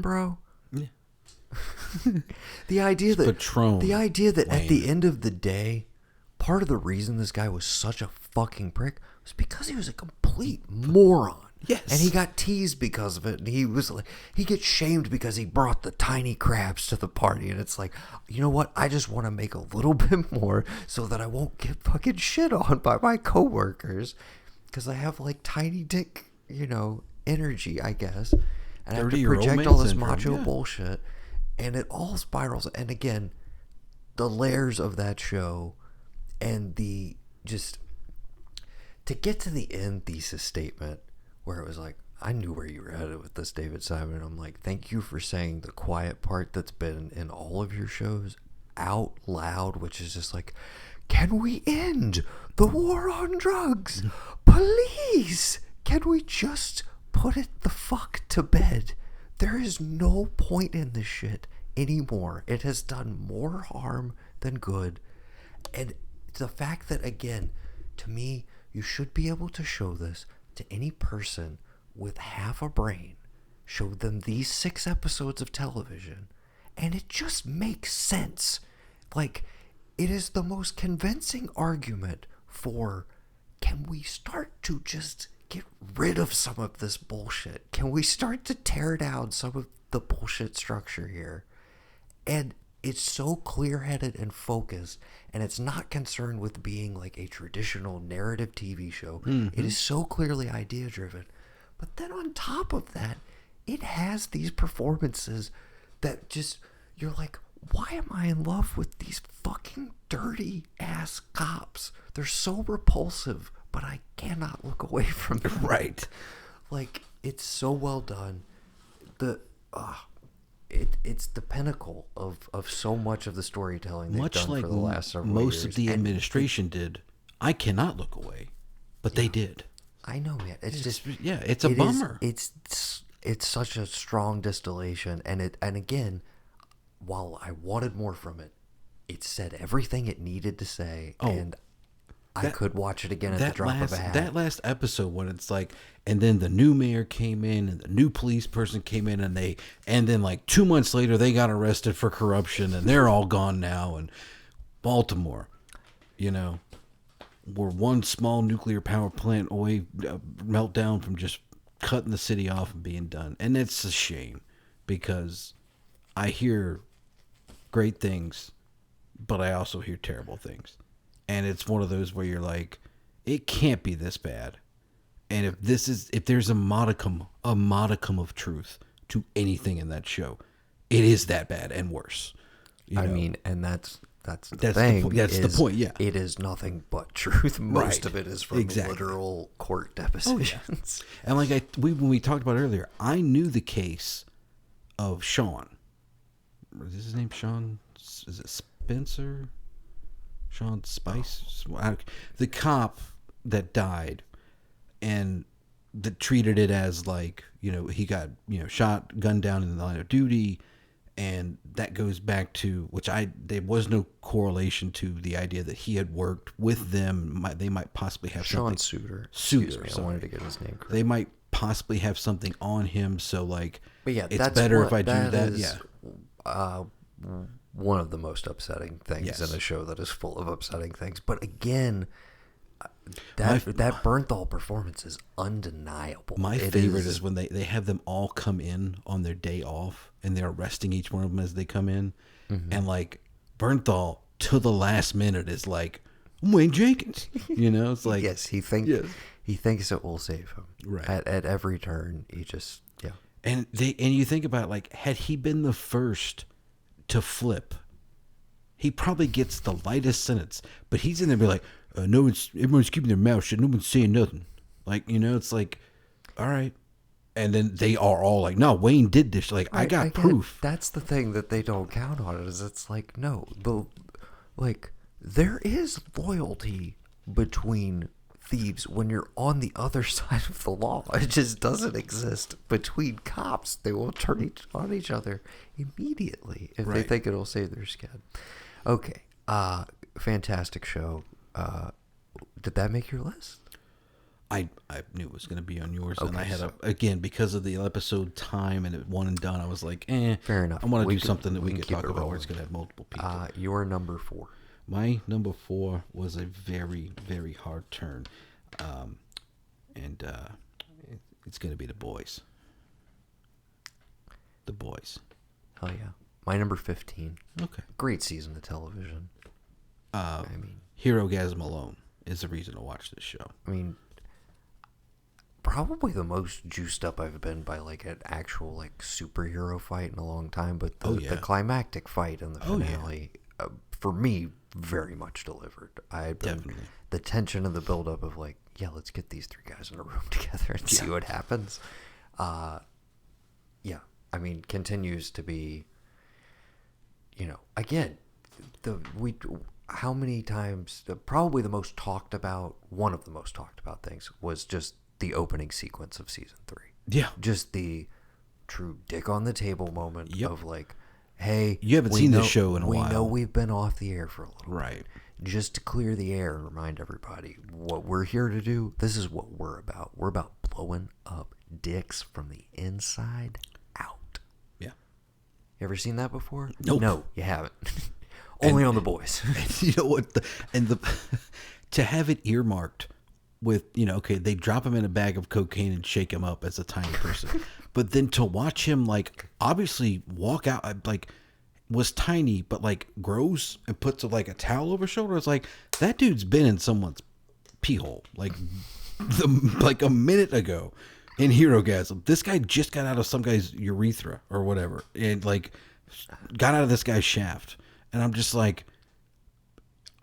bro. Yeah. The idea that Wayne. At the end of the day, part of the reason this guy was such a fucking prick was because he was a complete moron. Yes. And he got teased because of it. And he was like, he gets shamed because he brought the tiny crabs to the party. And it's like, you know what? I just want to make a little bit more so that I won't get fucking shit on by my coworkers. Because I have like tiny dick, energy, I guess. And I have to project all this macho bullshit. And it all spirals. And again, the layers of that show and the just to get to the end thesis statement where it was like, I knew where you were headed with this, David Simon. I'm like, thank you for saying the quiet part that's been in all of your shows out loud, which is just like, can we end the war on drugs? Please, can we just put it the fuck to bed? There is no point in this shit anymore. It has done more harm than good. And the fact that, again, to me, you should be able to show this to any person with half a brain. Show them these 6 episodes of television, and it just makes sense. Like, it is the most convincing argument for, can we start to just get rid of some of this bullshit? Can we start to tear down some of the bullshit structure here? And it's so clear-headed and focused, and it's not concerned with being like a traditional narrative TV show. It is so clearly idea-driven. But then on top of that, it has these performances that just, you're like, why am I in love with these fucking dirty-ass cops? They're so repulsive, but I cannot look away from them. Right. Like, it's so well done. It's the pinnacle of so much of the storytelling they've done for the last several years. Most of the administration did. I cannot look away, but they did. I know, man. It's a bummer. It's such a strong distillation, and again, while I wanted more from it, it said everything it needed to say, and I could watch it again at the drop of a hat. That last episode when it's like, and then the new mayor came in and the new police person came in and then like 2 months later they got arrested for corruption and they're all gone now. And Baltimore, we're one small nuclear power plant away meltdown from just cutting the city off and being done. And it's a shame because I hear great things, but I also hear terrible things. And it's one of those where you're like, it can't be this bad. And if there's a modicum of truth to anything in that show, it is that bad and worse. I mean, and that's the thing. That's the point. Yeah, it is nothing but truth. Most of it is from literal court depositions. And like when we talked about earlier, I knew the case of Sean. Is his name Sean? Is it Spencer? Sean Spice, the cop that died, and that treated it as like, he got shot, gunned down in the line of duty, and that goes back to there was no correlation to the idea that he had worked with them. They might possibly have Sean something. Suter. I wanted to get his name correct. They might possibly have something on him, so like, but yeah, it's better if I do that. Yeah. One of the most upsetting things in a show that is full of upsetting things. But again, that Bernthal performance is undeniable. My favorite is when they have them all come in on their day off and they're arresting each one of them as they come in. Mm-hmm. And like Bernthal to the last minute is like, I'm Wayne Jenkins. It's like yes, he thinks it will save him. Right. At every turn, he just And you think about it, like, had he been the first to flip, he probably gets the lightest sentence. But he's in there be like, everyone's keeping their mouth shut. No one's saying nothing. Like, it's like, all right. And then they are all like, no, Wayne did this. Like, I got proof. That's the thing that they don't count on it, is it's like, no, there is loyalty between thieves when you're on the other side of the law. It just doesn't exist between cops. They will turn on each other immediately if they think it'll save their skin. Okay, fantastic show. Did that make your list? I knew it was going to be on yours, Okay, and I had again, because of the episode time and it one and done, I was like, fair enough. I want to do something that we could talk about where it's going to have multiple people. Your number 4. My number 4 was a very, very hard turn, and it's going to be The Boys. The Boys. Hell yeah. My number 15. Okay. Great season of television. Hero-gasm alone is the reason to watch this show. I mean, probably the most juiced up I've been by like an actual like superhero fight in a long time, but the climactic fight in the finale, for me, very much delivered. Definitely. The tension and the buildup of like, let's get these 3 guys in a room together and see what happens. I mean, continues to be, again, how many times, probably one of the most talked about things was just the opening sequence of season 3. Yeah. Just the true dick on the table moment of like, hey, you haven't seen this show in a while. We know we've been off the air for a little bit. Just to clear the air and remind everybody what we're here to do. This is what we're about. We're about blowing up dicks from the inside out. Yeah. You ever seen that before? Nope. No, you haven't. Only on The Boys. You know what? To have it earmarked with, they drop him in a bag of cocaine and shake him up as a tiny person. But then to watch him, like, obviously walk out, like, was tiny, but, like, grows and puts, like, a towel over his shoulder. It's like, that dude's been in someone's pee hole, like a minute ago in Hero-gasm. This guy just got out of some guy's urethra or whatever, and, like, got out of this guy's shaft. And I'm just like,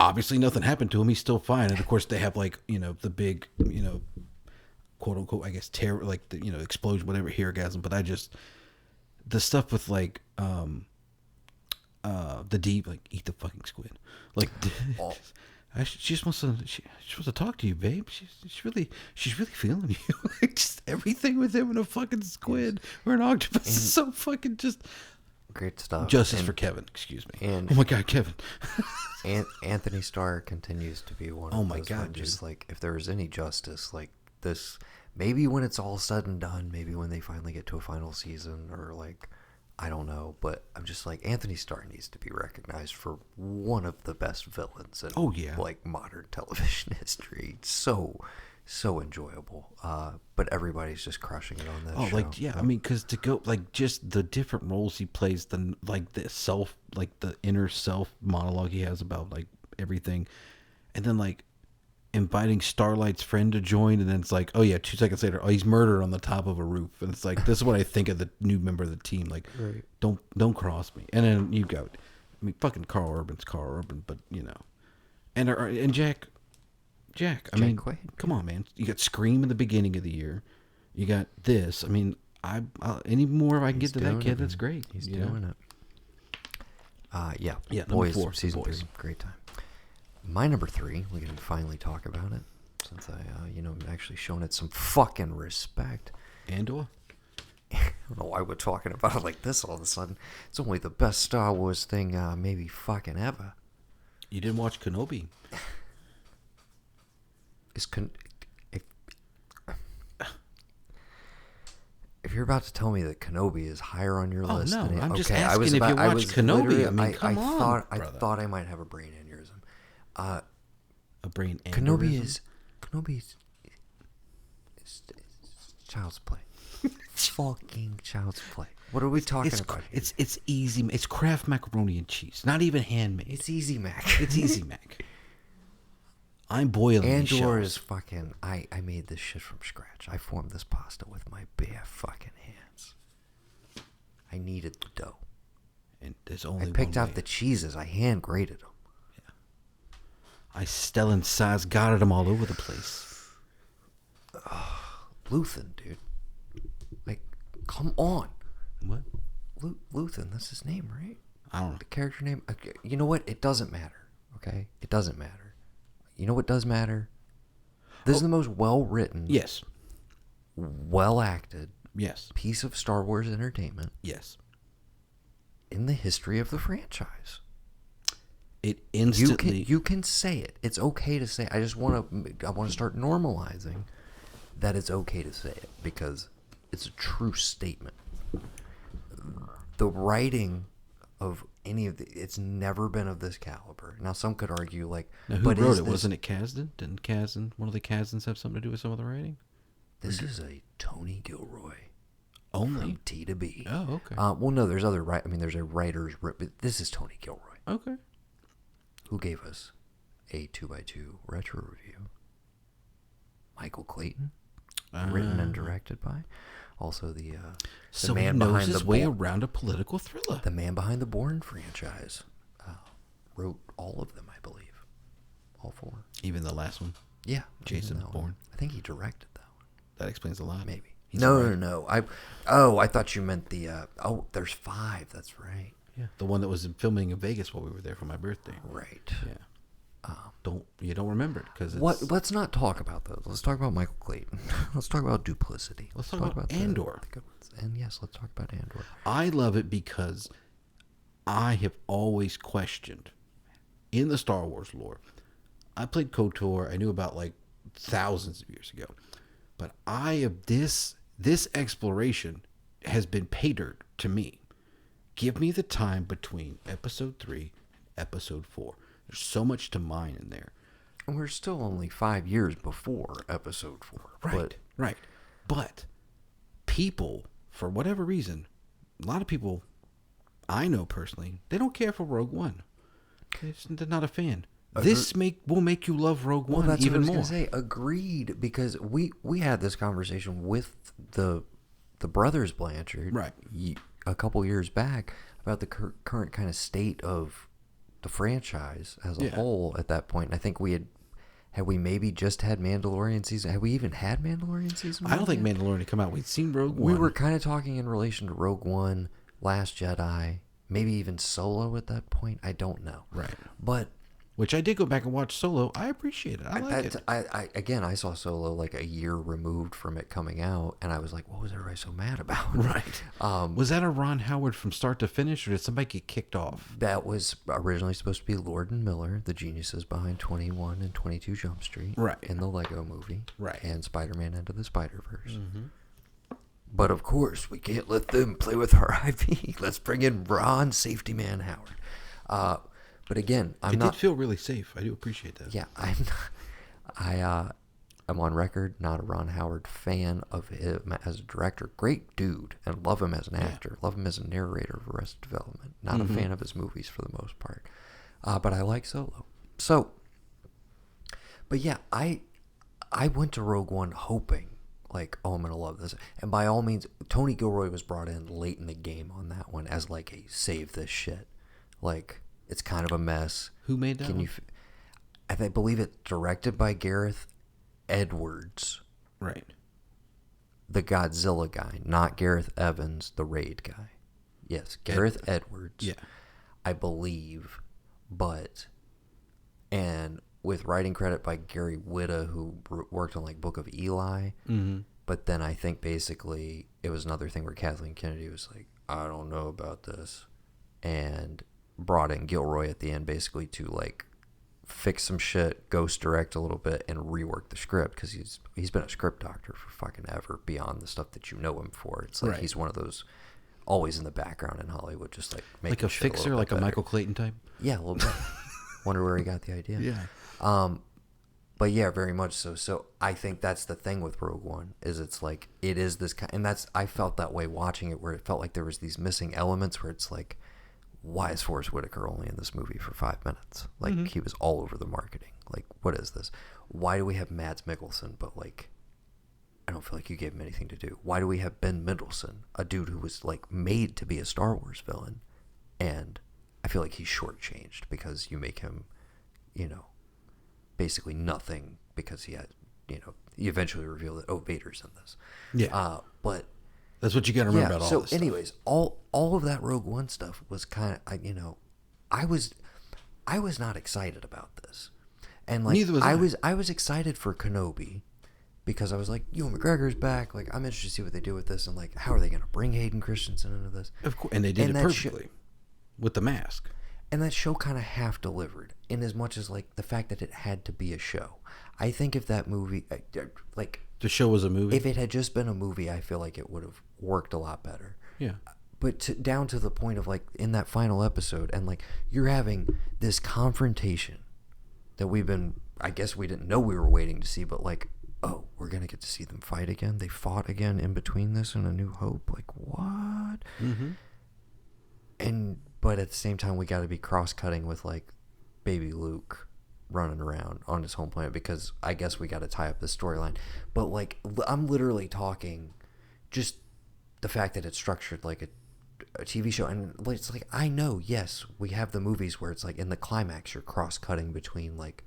obviously nothing happened to him. He's still fine. And of course they have like, the big, quote unquote, I guess, terror, like the, explosion, whatever, Hero-gasm. But the stuff with like, the deep, like, eat the fucking squid. Like, she just wants to talk to you, babe. She's really feeling you. Like, just everything with him and a fucking squid or an octopus is so fucking just... Great stuff. Justice for Kevin, excuse me. And oh my God, Kevin. Anthony Starr continues to be one of those. Oh my God, just like, if there was any justice, like this, maybe when it's all said and done, maybe when they finally get to a final season, or like, I don't know, but I'm just like, Anthony Starr needs to be recognized for one of the best villains in like modern television history. So enjoyable, but everybody's just crushing it on that show. Like, I mean, because to go, like, just the different roles he plays, the inner self monologue he has about, like, everything, and then, like, inviting Starlight's friend to join, and then it's like, 2 seconds later, he's murdered on the top of a roof, and it's like, this is what I think of the new member of the team, like, don't cross me. And then you go, I mean, fucking Carl Urban's Carl Urban, but, and Jack, I mean, Quaid. Come on, man. You got Scream in the beginning of the year. You got this. I mean, any more if I can get to that kid, that's great. He's doing it. Yeah, Boys, 4, season 3, great time. My number 3, we can finally talk about it, since I, actually shown it some fucking respect. Andor? I don't know why we're talking about it like this all of a sudden. It's only the best Star Wars thing, maybe fucking ever. You didn't watch Kenobi? If you're about to tell me that Kenobi is higher on your list, no, than I'm just asking if you watched Kenobi. I mean, come on, I thought I might have a brain aneurysm. A brain aneurysm. Kenobi is child's play. Fucking child's play. What are we talking about here? It's easy. It's Kraft macaroni and cheese. Not even handmade. It's Easy Mac. It's Easy Mac. I'm boiling these Andor shells. is fucking... I made this shit from scratch. I formed this pasta with my bare fucking hands. I kneaded the dough. And there's only I picked one out way. the cheeses. I hand grated them. I Stellan Skarsgårded them all over the place. Luthen, dude. Like, come on. What? Luthen, that's his name, right? I don't know. The character name? Okay, you know what? It doesn't matter, okay? It doesn't matter. You know what does matter? This is the most well-written, Yes. well-acted Yes. piece of Star Wars entertainment Yes. in the history of the franchise. It instantly... You can say it. It's okay to say it. I want to start normalizing that it's okay to say it because it's a true statement. The writing of any of it's never been of this caliber. Now some could argue like, Now, who wrote it? Wasn't it Kasdan? Didn't one of the Kasdans have something to do with some of the writing? This is a Tony Gilroy. Only From T to B. Oh, okay. Well, no, there's other there's a writer's, but this is Tony Gilroy. Okay. Who gave us a 2x2 retro review. Michael Clayton, written and directed by. Also the So man he knows behind his the way around a political thriller. The man behind the Bourne franchise wrote all of them, I believe. All four. Even the last one. Yeah. Jason that Bourne. one. I think he directed that one. That explains a lot. Maybe. He's No. I thought you meant the... there's 5. That's right. Yeah. The one that was filming in Vegas while we were there for my birthday. Right. Yeah. You don't remember it because Let's not talk about those. Let's talk about Michael Clayton. Let's talk about duplicity. Let's talk about Andor. The good ones. And yes, let's talk about Andor. I love it because I have always questioned in the Star Wars lore. I played KOTOR. I knew about like thousands of years ago, but this exploration has been patered to me. Give me the time between episode 3 and episode 4. There's so much to mine in there. And we're still only 5 years before episode 4. Right. But people, for whatever reason, a lot of people I know personally, they don't care for Rogue One. They're not a fan. This will make you love Rogue One that's even what I was more. going to say. Agreed, because we had this conversation with the brothers Blanchard, right, a couple years back about the current kind of state of the franchise as a whole at that point. And I think we had we maybe just had Mandalorian season. Had we even had Mandalorian season? I don't think Mandalorian had come out. We'd seen Rogue One. We were kind of talking in relation to Rogue One, Last Jedi, maybe even Solo at that point. I don't know. Right. But which I did go back and watch Solo. I appreciate it. I like it. I saw Solo like a year removed from it coming out, and I was like, what was everybody so mad about? Right. Was that a Ron Howard from start to finish, or did somebody get kicked off? That was originally supposed to be Lord and Miller, the geniuses behind 21 and 22 Jump Street, right, in the Lego movie, right, and Spider-Man Into the Spider-Verse. Mm-hmm. But of course, we can't let them play with our IP. Let's bring in Ron Safety Man Howard. But again, it did feel really safe. I do appreciate that. Yeah, I'm on record not a Ron Howard fan of him as a director. Great dude, and love him as an actor. Love him as a narrator of Arrested Development. Not a fan of his movies for the most part. But I like Solo. So, but yeah, I went to Rogue One hoping, like, oh, I'm going to love this. And by all means, Tony Gilroy was brought in late in the game on that one as like a save this shit. Like, it's kind of a mess. Who made that one? I believe it's directed by Gareth Edwards. Right. The Godzilla guy, not Gareth Evans, the Raid guy. Yes, Gareth Edwards. Yeah. I believe. And with writing credit by Gary Whitta, who worked on like Book of Eli. Mm-hmm. But then I think basically it was another thing where Kathleen Kennedy was like, I don't know about this. And brought in Gilroy at the end basically to like fix some shit, ghost direct a little bit, and rework the script, because he's been a script doctor for fucking ever beyond the stuff that you know him for. It's like he's one of those always in the background in Hollywood, just like making like a shit fixer, a like better. a Michael Clayton type. Yeah, a little bit. Wonder where he got the idea. Yeah. But yeah, very much so. So I think that's the thing with Rogue One, is it's like it is this kind, and I felt that way watching it, where it felt like there was these missing elements where it's like, why is Forrest Whitaker only in this movie for 5 minutes? Like, he was all over the marketing. Like, what is this? Why do we have Mads Mikkelsen, but, like, I don't feel like you gave him anything to do. Why do we have Ben Mendelsohn, a dude who was, like, made to be a Star Wars villain, and I feel like he's shortchanged because you make him, you know, basically nothing because he had, you know, you eventually reveal that, oh, Vader's in this. Yeah. But that's what you got to remember about all this stuff. So anyways, all of that Rogue One stuff was kind of, you know, I was not excited about this. And like, Neither was I was excited for Kenobi because I was like, Ewan McGregor's back. Like, I'm interested to see what they do with this. And like, how are they going to bring Hayden Christensen into this? Of course. And they did it perfectly with the mask. And that show kind of half delivered in as much as like the fact that it had to be a show. I think if that movie, like, the show was a movie, if it had just been a movie, I feel like it would have worked a lot better. Yeah. But down to the point of like in that final episode, and like you're having this confrontation that I guess we didn't know we were waiting to see, but like, oh, we're gonna get to see them fight again. They fought again in between this and A New Hope. Like, what? But at the same time, we got to be cross-cutting with like baby Luke running around on his home planet because I guess we got to tie up the storyline. But like, I'm literally talking just the fact that it's structured like a TV show, and it's like, I know, yes, we have the movies where it's like in the climax you're cross-cutting between like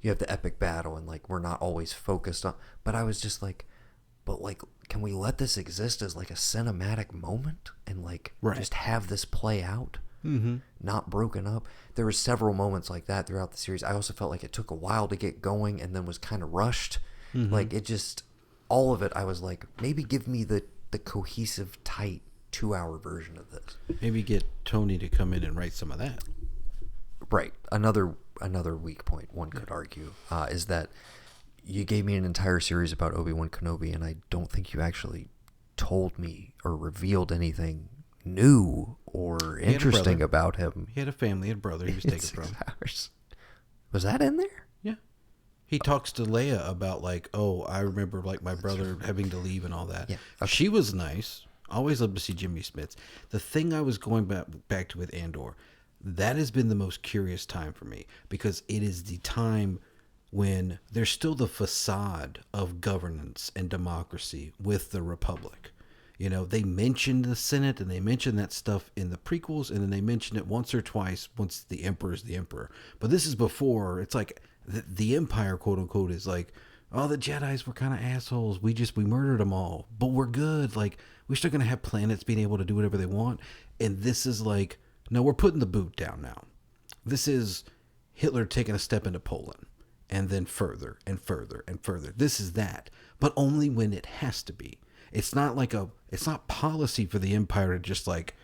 you have the epic battle and like we're not always focused on, but I was just like, but like, can we let this exist as like a cinematic moment and like just have this play out? Not broken up. There were several moments like that throughout the series. I also felt like it took a while to get going and then was kind of rushed. Like, it just, all of it, I was like, maybe give me the cohesive, tight 2-hour version of this. Maybe get Tony to come in and write some of that. Right. Another weak point, one could argue, is that you gave me an entire series about Obi-Wan Kenobi, and I don't think you actually told me or revealed anything new or interesting about him. He had a family, a brother he was taken from. Hours. Was that in there? Yeah. He talks to Leia about like, oh, I remember like my brother having to leave and all that. Yeah. Okay. She was nice. Always loved to see Jimmy Smits. The thing I was going back to with Andor, that has been the most curious time for me because it is the time when there's still the facade of governance and democracy with the Republic. You know, they mentioned the Senate and they mentioned that stuff in the prequels, and then they mentioned it once or twice once the Emperor is the Emperor. But this is before, it's like the Empire, quote unquote, is like, oh, the Jedis were kind of assholes. We murdered them all, but we're good. Like, we're still going to have planets being able to do whatever they want. And this is like, no, we're putting the boot down now. This is Hitler taking a step into Poland and then further and further and further. This is that, but only when it has to be. It's not like it's not policy for the Empire to just like,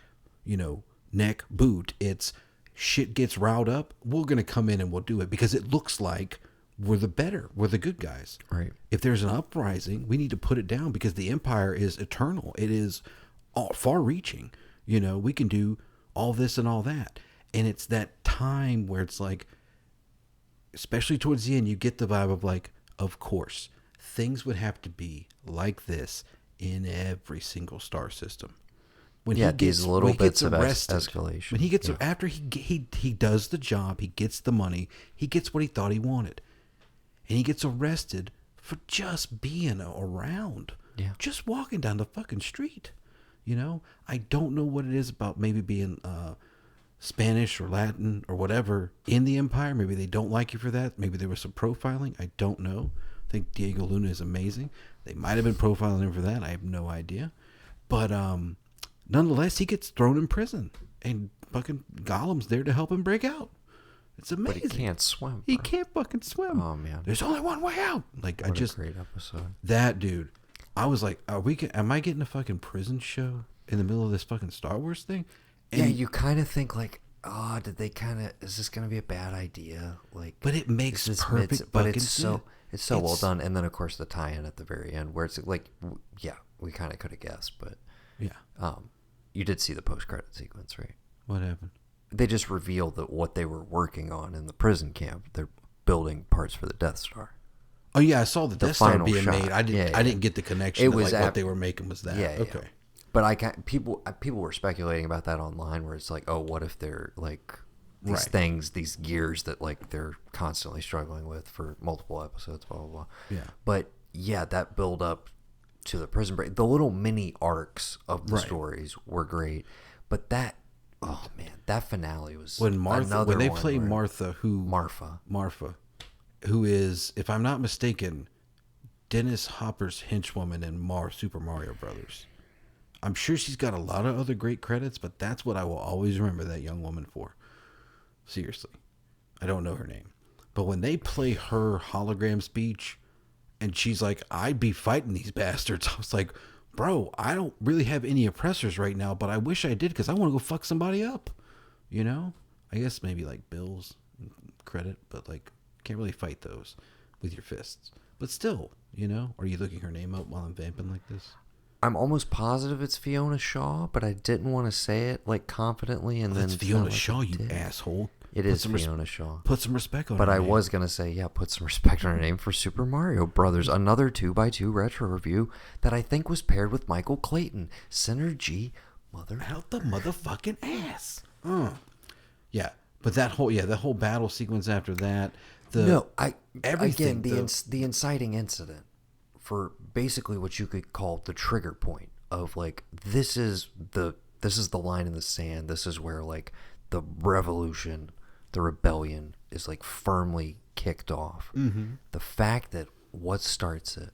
you know, neck boot. It's shit gets riled up. We're going to come in and we'll do it because it looks like we're the good guys. Right. If there's an uprising, we need to put it down because the Empire is eternal. It is far reaching. You know, we can do all this and all that. And it's that time where it's like, especially towards the end, you get the vibe of like, of course, things would have to be like this in every single star system. When he gets these little bits of arrested, escalation. when he gets after he does the job, he gets the money, he gets what he thought he wanted, and he gets arrested for just being around, just walking down the fucking street. You know, I don't know what it is about maybe being Spanish or Latin or whatever in the Empire. Maybe they don't like you for that. Maybe there was some profiling. I don't know. I think Diego Luna is amazing. They might have been profiling him for that. I have no idea. But nonetheless, he gets thrown in prison. And fucking Gollum's there to help him break out. It's amazing. But he can't swim. He can't fucking swim. Oh, man. There's only one way out. Like, What a great episode. That dude. I was like, am I getting a fucking prison show in the middle of this fucking Star Wars thing? And yeah, you kind of think like, oh, is this going to be a bad idea? Like, but it makes perfect fucking sense. It's so well done. And then, of course, the tie-in at the very end where it's like, yeah, we kind of could have guessed, but yeah. You did see the post-credit sequence, right? What happened? They just revealed that what they were working on in the prison camp, they're building parts for the Death Star. Oh, yeah, I saw the Death Star being shot. made. I didn't get the connection. What they were making was that. Yeah, okay. Yeah. But I can't. People were speculating about that online, where it's like, oh, what if they're like these things, these gears that like they're constantly struggling with for multiple episodes, blah blah blah. Yeah. But yeah, that build up to the prison break, the little mini arcs of the stories were great. But that, oh man, that finale was when they play Martha, Marfa, who is, if I'm not mistaken, Dennis Hopper's henchwoman in Super Mario Brothers. I'm sure she's got a lot of other great credits, but that's what I will always remember that young woman for. Seriously. I don't know her name. But when they play her hologram speech, and she's like, I'd be fighting these bastards. I was like, bro, I don't really have any oppressors right now, but I wish I did because I want to go fuck somebody up. You know? I guess maybe like bills credit, but like, can't really fight those with your fists. But still, you know? Are you looking her name up while I'm vamping like this? I'm almost positive it's Fiona Shaw, but I didn't want to say it like confidently, and then it's Fiona Shaw, you asshole. It is Fiona Shaw. Put some respect on her But I name. was gonna say, yeah, put some respect on her name for Super Mario Brothers, another 2x2 retro review that I think was paired with Michael Clayton. Synergy, out the motherfucking ass. Yeah, but that whole battle sequence after that. The inciting incident for basically what you could call the trigger point of like this is the line in the sand. This is where like the revolution, the rebellion is like firmly kicked off. Mm-hmm. The fact that what starts it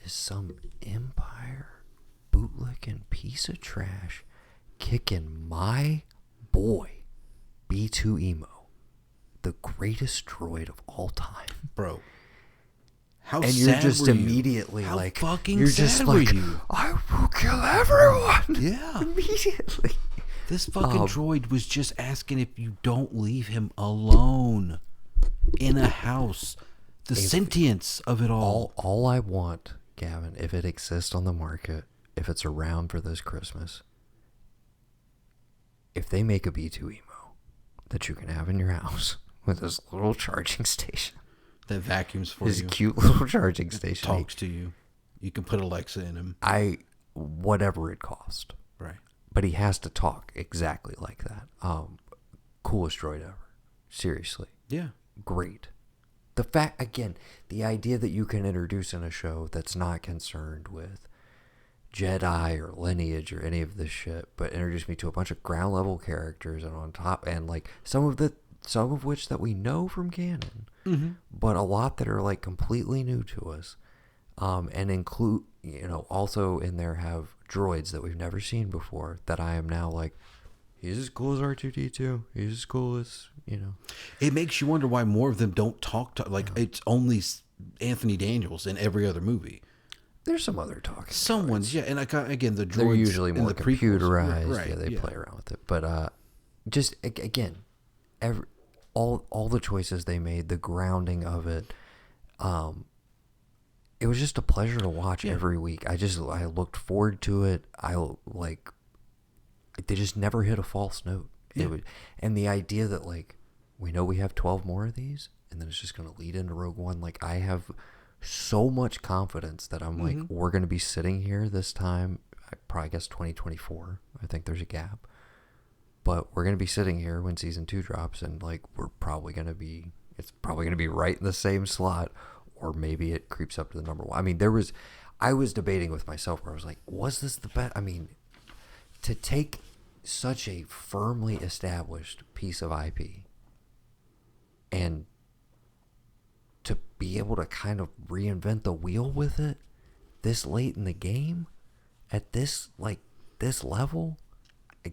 is some Empire bootlicking piece of trash kicking my boy B2 Emo, the greatest droid of all time, bro. And you're just immediately How like, fucking you're sad just were like, you? I will kill everyone. Yeah. Immediately. This fucking droid was just asking if you don't leave him alone in a house. The sentience of it all. All I want, Gavin, if it exists on the market, if it's around for this Christmas, if they make a B2 Emo that you can have in your house with this little charging station. That vacuums for his you. His cute little charging station. Talks to you. You can put Alexa in him. Whatever it cost. Right. But he has to talk exactly like that. Coolest droid ever. Seriously. Yeah. Great. The fact, again, the idea that you can introduce in a show that's not concerned with Jedi or lineage or any of this shit, but introduce me to a bunch of ground level characters and on top, and like some of which that we know from canon, but a lot that are like completely new to us, and include, also in there have droids that we've never seen before that I am now like, he's as cool as R2-D2. He's as cool as, It makes you wonder why more of them don't talk to, like, it's only Anthony Daniels in every other movie. There's some other talking. Someone's, droids. yeah, and again, the droids they're usually more computerized. Right, they play around with it. But just, again, all the choices they made, the grounding of it, it was just a pleasure to watch every week. I looked forward to it. They just never hit a false note. Yeah. And the idea that like, we know we have 12 more of these, and then it's just going to lead into Rogue One. Like, I have so much confidence that I'm like, we're going to be sitting here this time, I probably guess 2024. I think there's a gap. But we're going to be sitting here when season 2 drops, and like, it's probably going to be right in the same slot, or maybe it creeps up to the number 1. I mean, I was debating with myself where I was like, was this the best? I mean, to take such a firmly established piece of IP and to be able to kind of reinvent the wheel with it this late in the game at this level,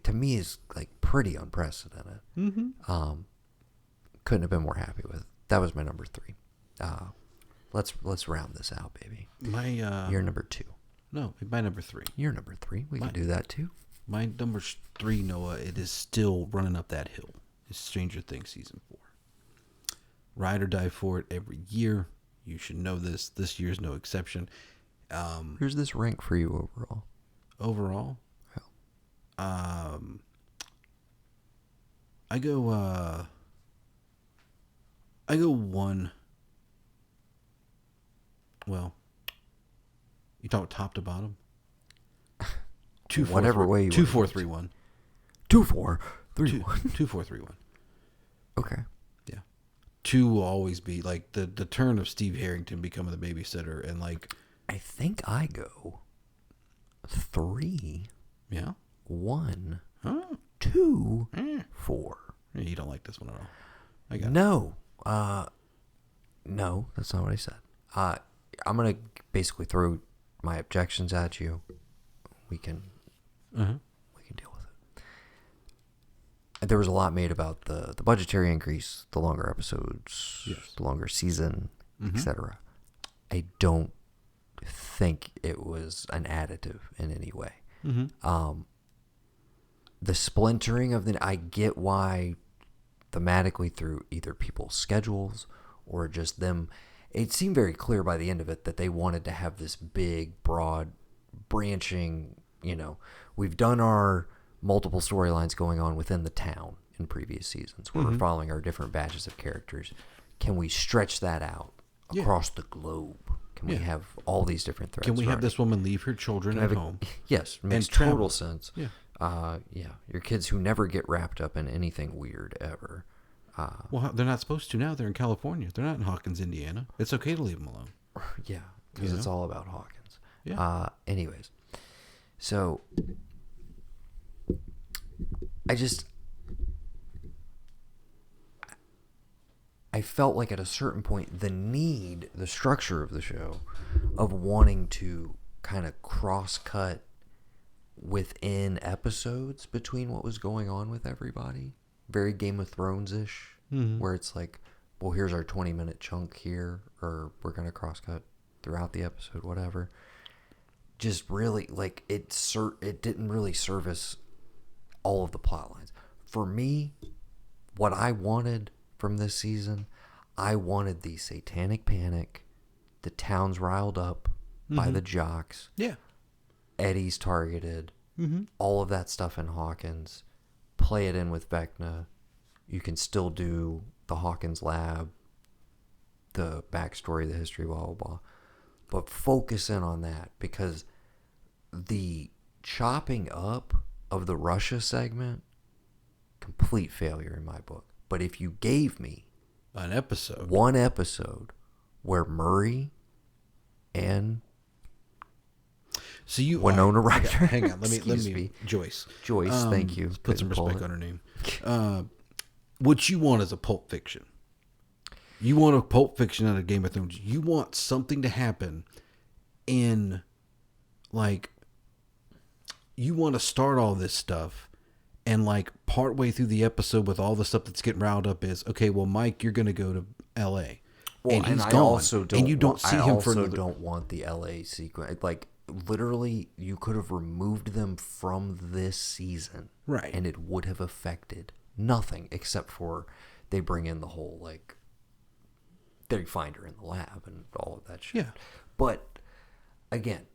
to me is like pretty unprecedented. Couldn't have been more happy with it. That was my number 3. Let's round this out, baby. You're number 2. No, my number 3. You're number 3. We can do that too. My number 3, Noah, it is still running up that hill. It's Stranger Things season 4. Ride or die for it every year. You should know this. This year's no exception. Here's this rank for you overall. Overall? Yeah. I go 1. Well, you talk top to bottom? whatever way you 2431. 2431. 2431. Okay. Yeah. 2 will always be like the turn of Steve Harrington becoming the babysitter, and like I think I go 3. Yeah. 1. Oh. 2. 4. Yeah, you don't like this one at all. I got No. No, that's not what I said. I'm gonna basically throw my objections at you. We can deal with it. There was a lot made about the budgetary increase, the longer episodes, the longer season, etc. I don't think it was an additive in any way. The splintering of I get why thematically through either people's schedules or just them. It seemed very clear by the end of it that they wanted to have this big, broad, branching, we've done our multiple storylines going on within the town in previous seasons where we're following our different batches of characters. Can we stretch that out across the globe? Can we have all these different threads? Can we have this woman leave her children at home? Yes, makes total sense. Your kids who never get wrapped up in anything weird ever. Well, they're not supposed to now. They're in California. They're not in Hawkins, Indiana. It's okay to leave them alone. Yeah, because it's all about Hawkins. Yeah. Anyways, so I felt like at a certain point the structure of the show of wanting to kind of cross-cut within episodes between what was going on with everybody. Very Game of Thrones-ish, where it's like, well, here's our 20-minute chunk here, or we're going to cross-cut throughout the episode, whatever. Just really, like, it didn't really service all of the plot lines. For me, what I wanted from this season, I wanted the satanic panic, the town's riled up by the jocks. Yeah. Eddie's targeted. All of that stuff in Hawkins. Play it in with Vecna. You can still do the Hawkins lab, the backstory, the history, blah, blah, blah. But focus in on that, because the chopping up of the Russia segment, complete failure in my book. But if you gave me one episode where Murray and Winona Ryder, hang on, let me Joyce, thank you. Let's put some respect on her name. What you want is a Pulp Fiction. You want a Pulp Fiction out of Game of Thrones. You want something to happen in, like, you want to start all this stuff, and like partway through the episode with all the stuff that's getting riled up is, okay, well, Mike, you're going to go to L.A. Well, and he's I gone, also don't and you don't see him for another. I also don't want the L.A. sequence. Like, literally, you could have removed them from this season, right? And it would have affected nothing except for they bring in the whole, like, they find her in the lab and all of that shit. Yeah, but again,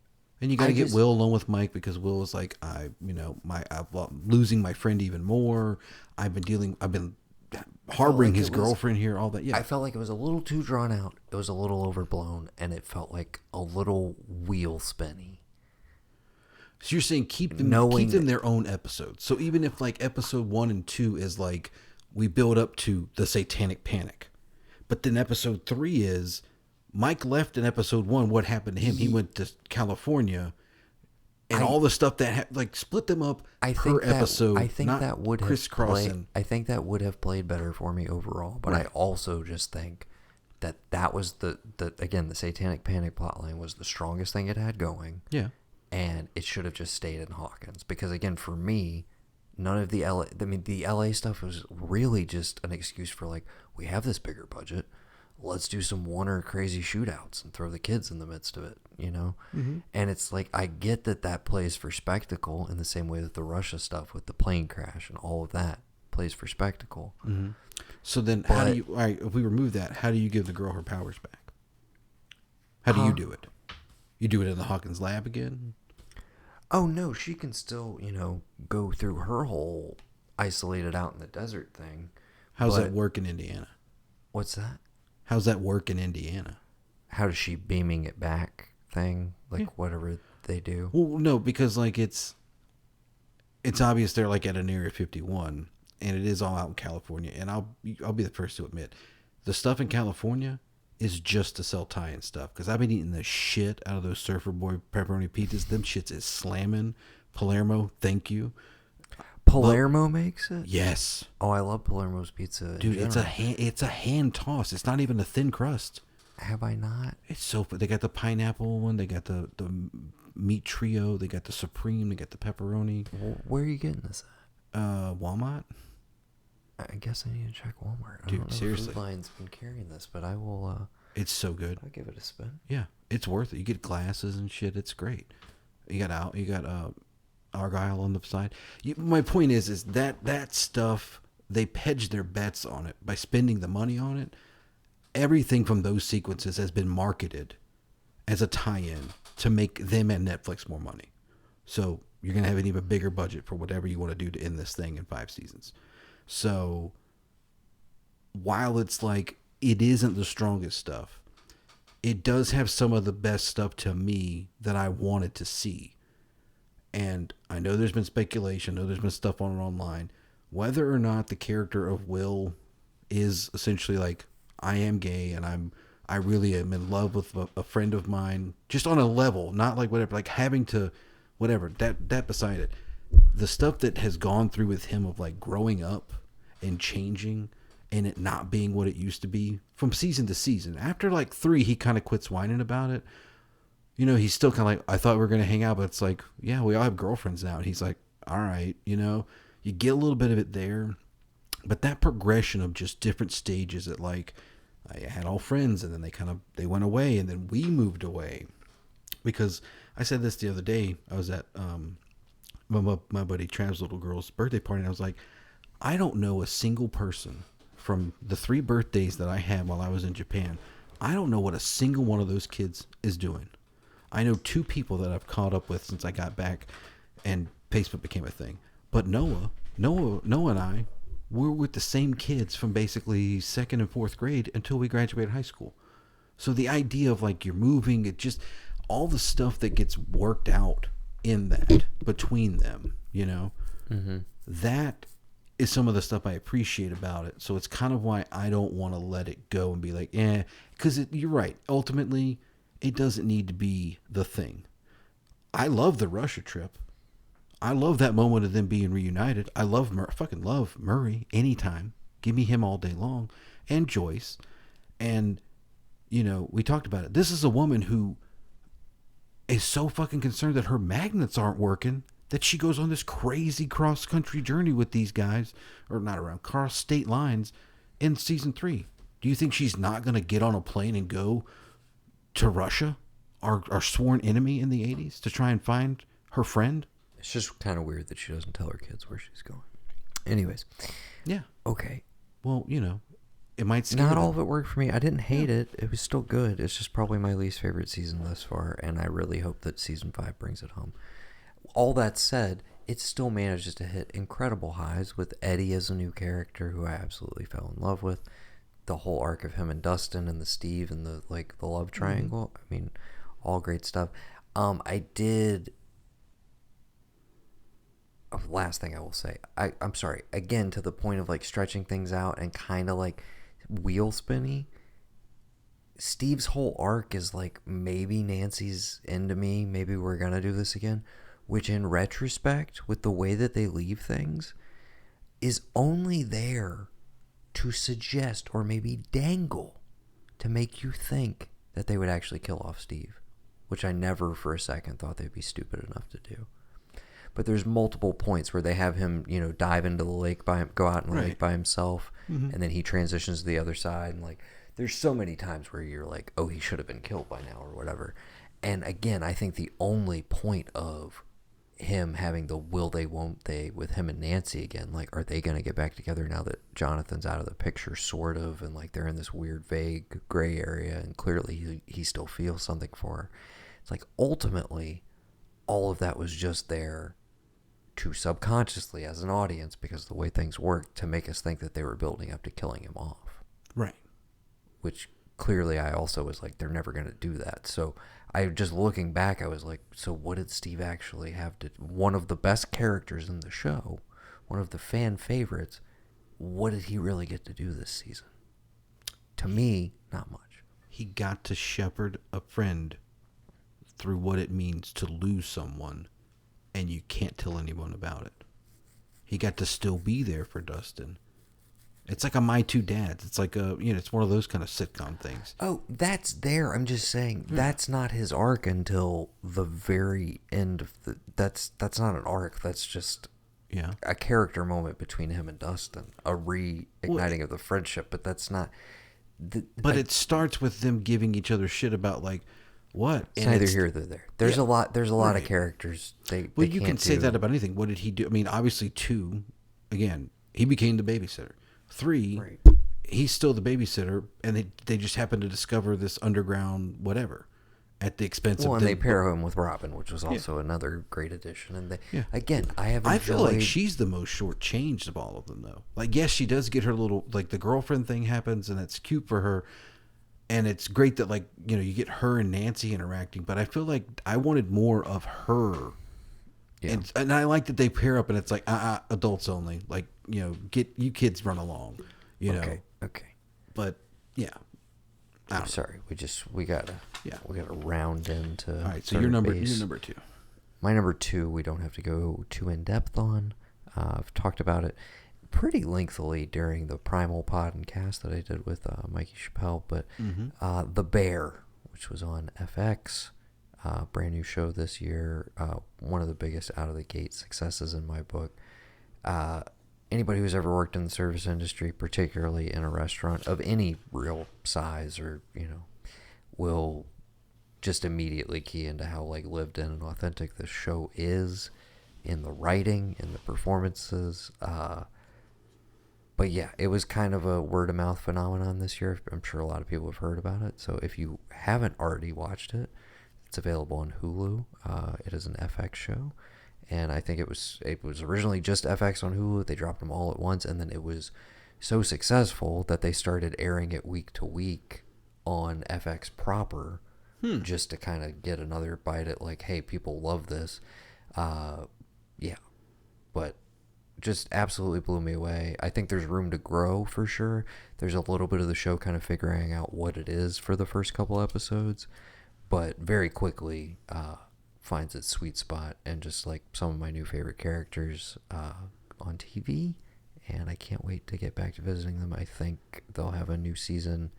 and you got to get Will alone with Mike, because Will is like, I'm losing my friend even more. I've been harboring his girlfriend here, all that. Yeah, I felt like it was a little too drawn out. It was a little overblown, and it felt like a little wheel spinny. So you're saying keep them their own episodes. So even if like episode 1 and 2 is like, we build up to the satanic panic, but then episode 3 is Mike left in episode 1. What happened to him? He went to California, and all the stuff that like split them up per episode. I think that would have crisscrossing. I think that would have played better for me overall. But right. I also just think that was the satanic panic plotline was the strongest thing it had going. Yeah, and it should have just stayed in Hawkins, because again, for me, none of the LA. I mean, the LA stuff was really just an excuse for, like, we have this bigger budget. Let's do some Warner crazy shootouts and throw the kids in the midst of it, And it's like, I get that plays for spectacle in the same way that the Russia stuff with the plane crash and all of that plays for spectacle. Mm-hmm. So then, how do you? All right, if we remove that, how do you give the girl her powers back? How do you do it? You do it in the Hawkins lab again? Oh no, she can still, go through her whole isolated out in the desert thing. How's that work in Indiana? What's that? How's that work in Indiana? How does she beaming it back thing? Like, whatever they do? Well, no, because, like, it's... it's obvious they're like at an Area 51, and it is all out in California. And I'll be the first to admit, the stuff in California is just to sell tie-in stuff. Because I've been eating the shit out of those Surfer Boy pepperoni pizzas. Them shits is slamming. Palermo, thank you. Palermo makes it? Yes. Oh, I love Palermo's pizza. Dude, it's a hand toss. It's not even a thin crust. Have I not? It's so. They got the pineapple one. They got the meat trio. They got the supreme. They got the pepperoni. Where are you getting this at? Walmart. I guess I need to check Walmart. Dude, I don't know seriously. if Food Lion's been carrying this, but I will. It's so good. I'll give it a spin. Yeah, it's worth it. You get glasses and shit. It's great. You got Argyle on the side. My point is that stuff, they hedge their bets on it by spending the money on it. Everything from those sequences has been marketed as a tie-in to make them and Netflix more money. So you're going to have an even bigger budget for whatever you want to do to end this thing in 5 seasons. So while it's like it isn't the strongest stuff, it does have some of the best stuff to me that I wanted to see. And I know there's been speculation, I know there's been stuff on it online, whether or not the character of Will is essentially like, I am gay and I really am in love with a friend of mine, just on a level, not like whatever, like having to, whatever, that beside it. The stuff that has gone through with him of like growing up and changing and it not being what it used to be from season to season. After like 3, he kind of quits whining about it. You know, he's still kind of like, I thought we were going to hang out, but it's like, yeah, we all have girlfriends now. And he's like, all right, you know, you get a little bit of it there. But that progression of just different stages that like, I had all friends and then they went away and then we moved away. Because I said this the other day, I was at my buddy Trav's little girl's birthday party and I was like, I don't know a single person from the 3 birthdays that I had while I was in Japan. I don't know what a single one of those kids is doing. I know 2 people that I've caught up with since I got back and Facebook became a thing. But Noah and I were with the same kids from basically 2nd and 4th grade until we graduated high school. So the idea of like you're moving, it just, all the stuff that gets worked out in that between them, you know, that is some of the stuff I appreciate about it. So it's kind of why I don't want to let it go and be like, because you're right. Ultimately, it doesn't need to be the thing. I love the Russia trip. I love that moment of them being reunited. I fucking love Murray anytime. Give me him all day long. And Joyce. And, you know, we talked about it. This is a woman who is so fucking concerned that her magnets aren't working that she goes on this crazy cross-country journey with these guys, or not around, cross state lines in season 3. Do you think she's not going to get on a plane and go to Russia, our sworn enemy in the 80s, to try and find her friend? It's just kind of weird that she doesn't tell her kids where she's going. Anyways. Yeah. Okay. Well, you know, it might scare Not them. all of it worked for me. I didn't hate it. It was still good. It's just probably my least favorite season thus far, and I really hope that season 5 brings it home. All that said, it still manages to hit incredible highs with Eddie as a new character who I absolutely fell in love with. The whole arc of him and Dustin and the Steve and the love triangle. I mean, all great stuff. Last thing I will say, I'm sorry, again, to the point of like stretching things out and kind of like wheel spinny. Steve's whole arc is like, maybe Nancy's into me, maybe we're gonna do this again, which in retrospect, with the way that they leave things, is only there to suggest or maybe dangle to make you think that they would actually kill off Steve, which I never for a second thought they'd be stupid enough to do. But there's multiple points where they have him, you know, dive into the lake go out in the lake by himself, and then he transitions to the other side, and like, there's so many times where you're like, oh, he should have been killed by now or whatever. And again, I think the only point of him having the will they won't they with him and Nancy again, like, are they going to get back together now that Jonathan's out of the picture, sort of, and like they're in this weird vague gray area, and clearly he still feels something for her. It's like, ultimately, all of that was just there to subconsciously, as an audience, because of the way things work, to make us think that they were building up to killing him off. Right. Which clearly I also was like, they're never going to do that. So I just looking back, I was like, so what did Steve actually have to? One of the best characters in the show, one of the fan favorites. What did he really get to do this season? To me, not much. He got to shepherd a friend through what it means to lose someone, and you can't tell anyone about it. He got to still be there for Dustin. It's like a My Two Dads. It's like it's one of those kind of sitcom things. Oh, that's there. I'm just saying that's not his arc until the very end of the. That's not an arc. That's just a character moment between him and Dustin, a reigniting of the friendship. But that's not. But it starts with them giving each other shit about like what. It's neither here nor there. There's a lot. There's a lot of characters. Well, you can say that about anything. What did he do? I mean, obviously, 2. Again, he became the babysitter. 3, he's still the babysitter, and they just happen to discover this underground whatever at the expense of. And they pair him with Robin, which was also another great addition. And again, I feel like she's the most shortchanged of all of them, though. Like, yes, she does get her little like the girlfriend thing happens, and it's cute for her, and it's great that like you get her and Nancy interacting. But I feel like I wanted more of her. Yeah. And I like that they pair up, and it's like adults only. Like get you kids run along, Okay. But yeah, I'm sorry. We gotta round into. All right. So your number 2. My number 2. We don't have to go too in depth on. I've talked about it pretty lengthily during the Primal Pod and cast that I did with Mikey Chappelle. But The Bear, which was on FX. Brand new show this year. One of the biggest out of the gate successes in my book. Anybody who's ever worked in the service industry, particularly in a restaurant of any real size, or will just immediately key into how like lived in and authentic this show is, in the writing, in the performances. But yeah, it was kind of a word of mouth phenomenon this year. I'm sure a lot of people have heard about it. So if you haven't already watched it, it's available on Hulu. It is an FX show, and I think it was originally just FX on Hulu. They dropped them all at once, and then it was so successful that they started airing it week to week on FX proper, just to kind of get another bite at like, hey, people love this. But just absolutely blew me away. I think there's room to grow for sure. There's a little bit of the show kind of figuring out what it is for the first couple episodes, but very quickly finds its sweet spot, and just like some of my new favorite characters on TV, and I can't wait to get back to visiting them. I think they'll have a new season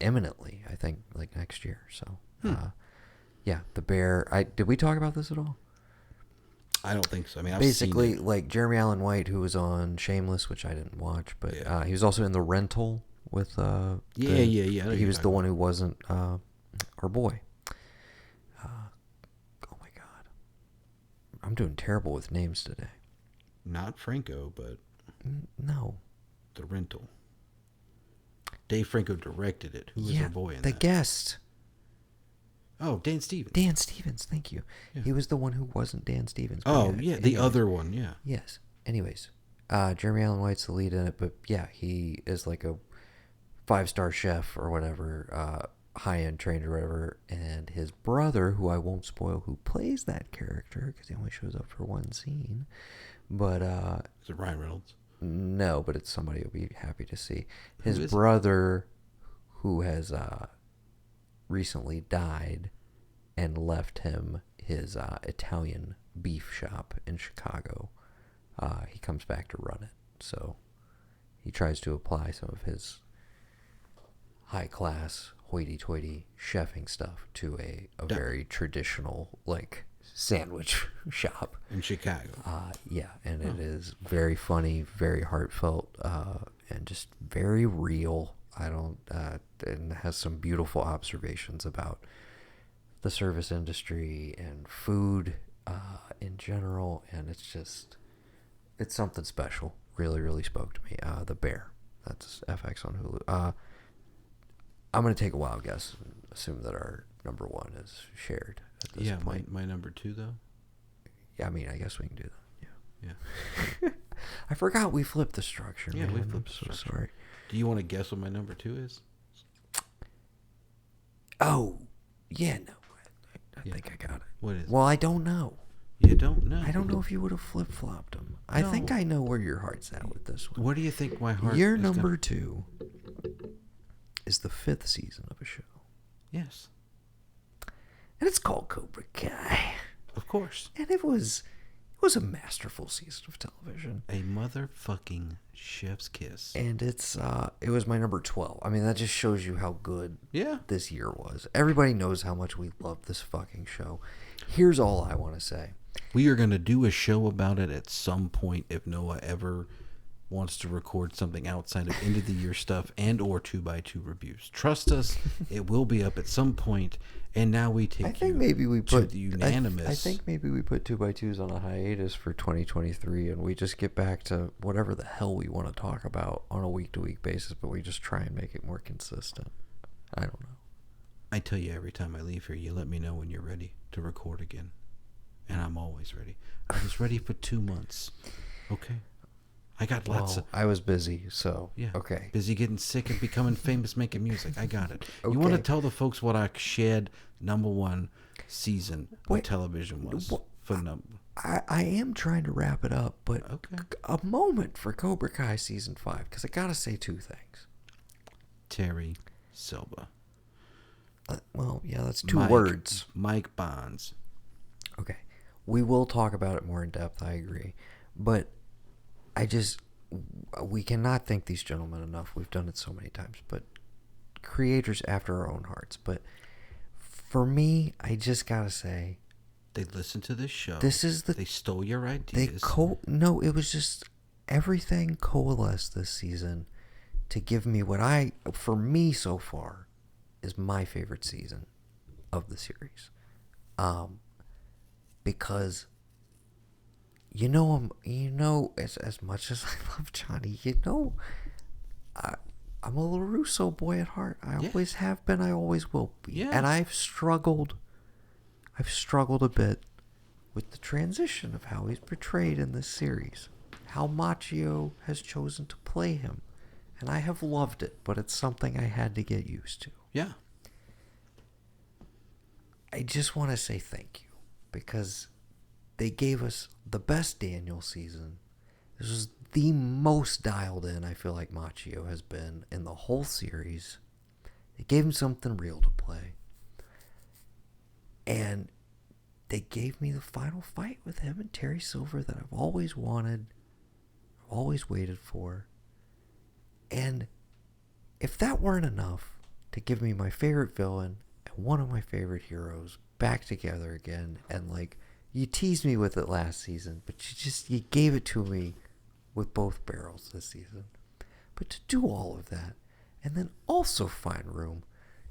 imminently, I think like next year. So The Bear. Did we talk about this at all? I don't think so. I mean, I've basically seen it. Like Jeremy Allen White, who was on Shameless, which I didn't watch, but he was also in The Rental with he was the one who wasn't our boy. Oh my God, I'm doing terrible with names today. Not Franco, but no, The Rental. Dave Franco directed it. Who was our boy in the that? Guest? Oh, Dan Stevens. Dan Stevens, thank you. Yeah. He was the one who wasn't Dan Stevens. Oh, yeah, the other one, yeah. Yes. Anyways, Jeremy Allen White's the lead in it, but yeah, he is like a 5-star chef or whatever, high-end trained or whatever, and his brother, who I won't spoil who plays that character because he only shows up for one scene, but is it Ryan Reynolds? No, but it's somebody you'll be happy to see. His brother, who has recently died and left him his Italian beef shop in Chicago. He comes back to run it, so he tries to apply some of his high-class, hoity-toity chefing stuff to a very traditional, like, sandwich shop. In Chicago. And it is very funny, very heartfelt, and just very real. And has some beautiful observations about the service industry and food in general, and it's something special. Really, really spoke to me. The Bear. That's FX on Hulu. I'm going to take a wild guess and assume that our number 1 is shared at this point. My number 2, though? Yeah, I mean, I guess we can do that. Yeah. I forgot we flipped the structure. Yeah, man. we flipped I'm the structure. Sorry. Do you want to guess what my number 2 is? Oh, yeah, no. I think I got it. What is it? Well, I don't know. You don't know. I don't know if you would have flip-flopped them. I think I know where your heart's at with this one. What do you think my heart Year is number 2 is the 5th season of a show. Yes. And it's called Cobra Kai. Of course. And it was a masterful season of television. A motherfucking chef's kiss. And it was my number 12. I mean, that just shows you how good this year was. Everybody knows how much we love this fucking show. Here's all I want to say. We are going to do a show about it at some point if Noah ever wants to record something outside of end of the year stuff and or 2x2 reviews. Trust us, it will be up at some point. And now we take the unanimous. I think maybe we put 2x2s on a hiatus for 2023 and we just get back to whatever the hell we want to talk about on a week-to-week basis, but we just try and make it more consistent. I don't know. I tell you every time I leave here, you let me know when you're ready to record again. And I'm always ready. I was ready for 2 months. Okay. I got lots of... I was busy, so... Yeah. Okay. Busy getting sick and becoming famous making music. I got it. Okay. You want to tell the folks what our shared number 1 season of television was? I am trying to wrap it up, but a moment for Cobra Kai Season 5, because I got to say 2 things. Terry Silva. Well, yeah, that's 2 words. Mike Bonds. Okay. We will talk about it more in depth, I agree. But we cannot thank these gentlemen enough. We've done it so many times. But creators after our own hearts. But for me, I just got to say... They listened to this show. They stole your ideas. No, it was just everything coalesced this season to give me for me so far, is my favorite season of the series. Because, as much as I love Johnny, I'm a little Russo boy at heart. I always have been. I always will be. Yeah. And I've struggled a bit with the transition of how he's portrayed in this series. How Macchio has chosen to play him. And I have loved it, but it's something I had to get used to. Yeah. I just want to say thank you. Because they gave us the best Daniel season. This was the most dialed in I feel like Macchio has been in the whole series. They gave him something real to play. And they gave me the final fight with him and Terry Silver that I've always wanted, always waited for. And if that weren't enough to give me my favorite villain and one of my favorite heroes back together again, and you teased me with it last season, but you gave it to me with both barrels this season. But to do all of that, and then also find room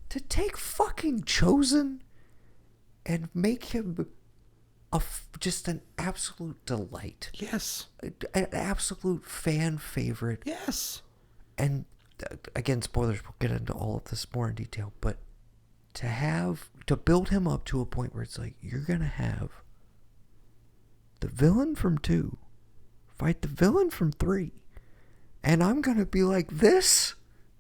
to take fucking Chosen and make him just an absolute delight. Yes. An absolute fan favorite. Yes. And again, spoilers, we'll get into all of this more in detail, but to build him up to a point where it's like, you're going to have the villain from 2 fight the villain from 3. And I'm going to be like this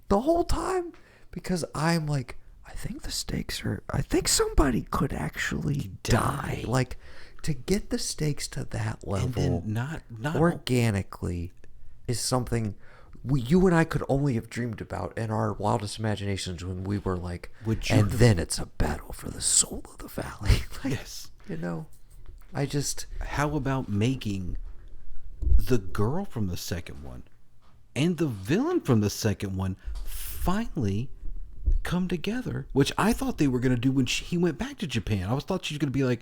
the whole time because I'm like, I think somebody could actually die. To get the stakes to that level not organically is something you and I could only have dreamed about in our wildest imaginations when we were like, then it's a battle for the soul of the valley. Yes. How about making the girl from the second one and the villain from the second one finally come together, which I thought they were going to do when he went back to Japan. I thought she was going to be like,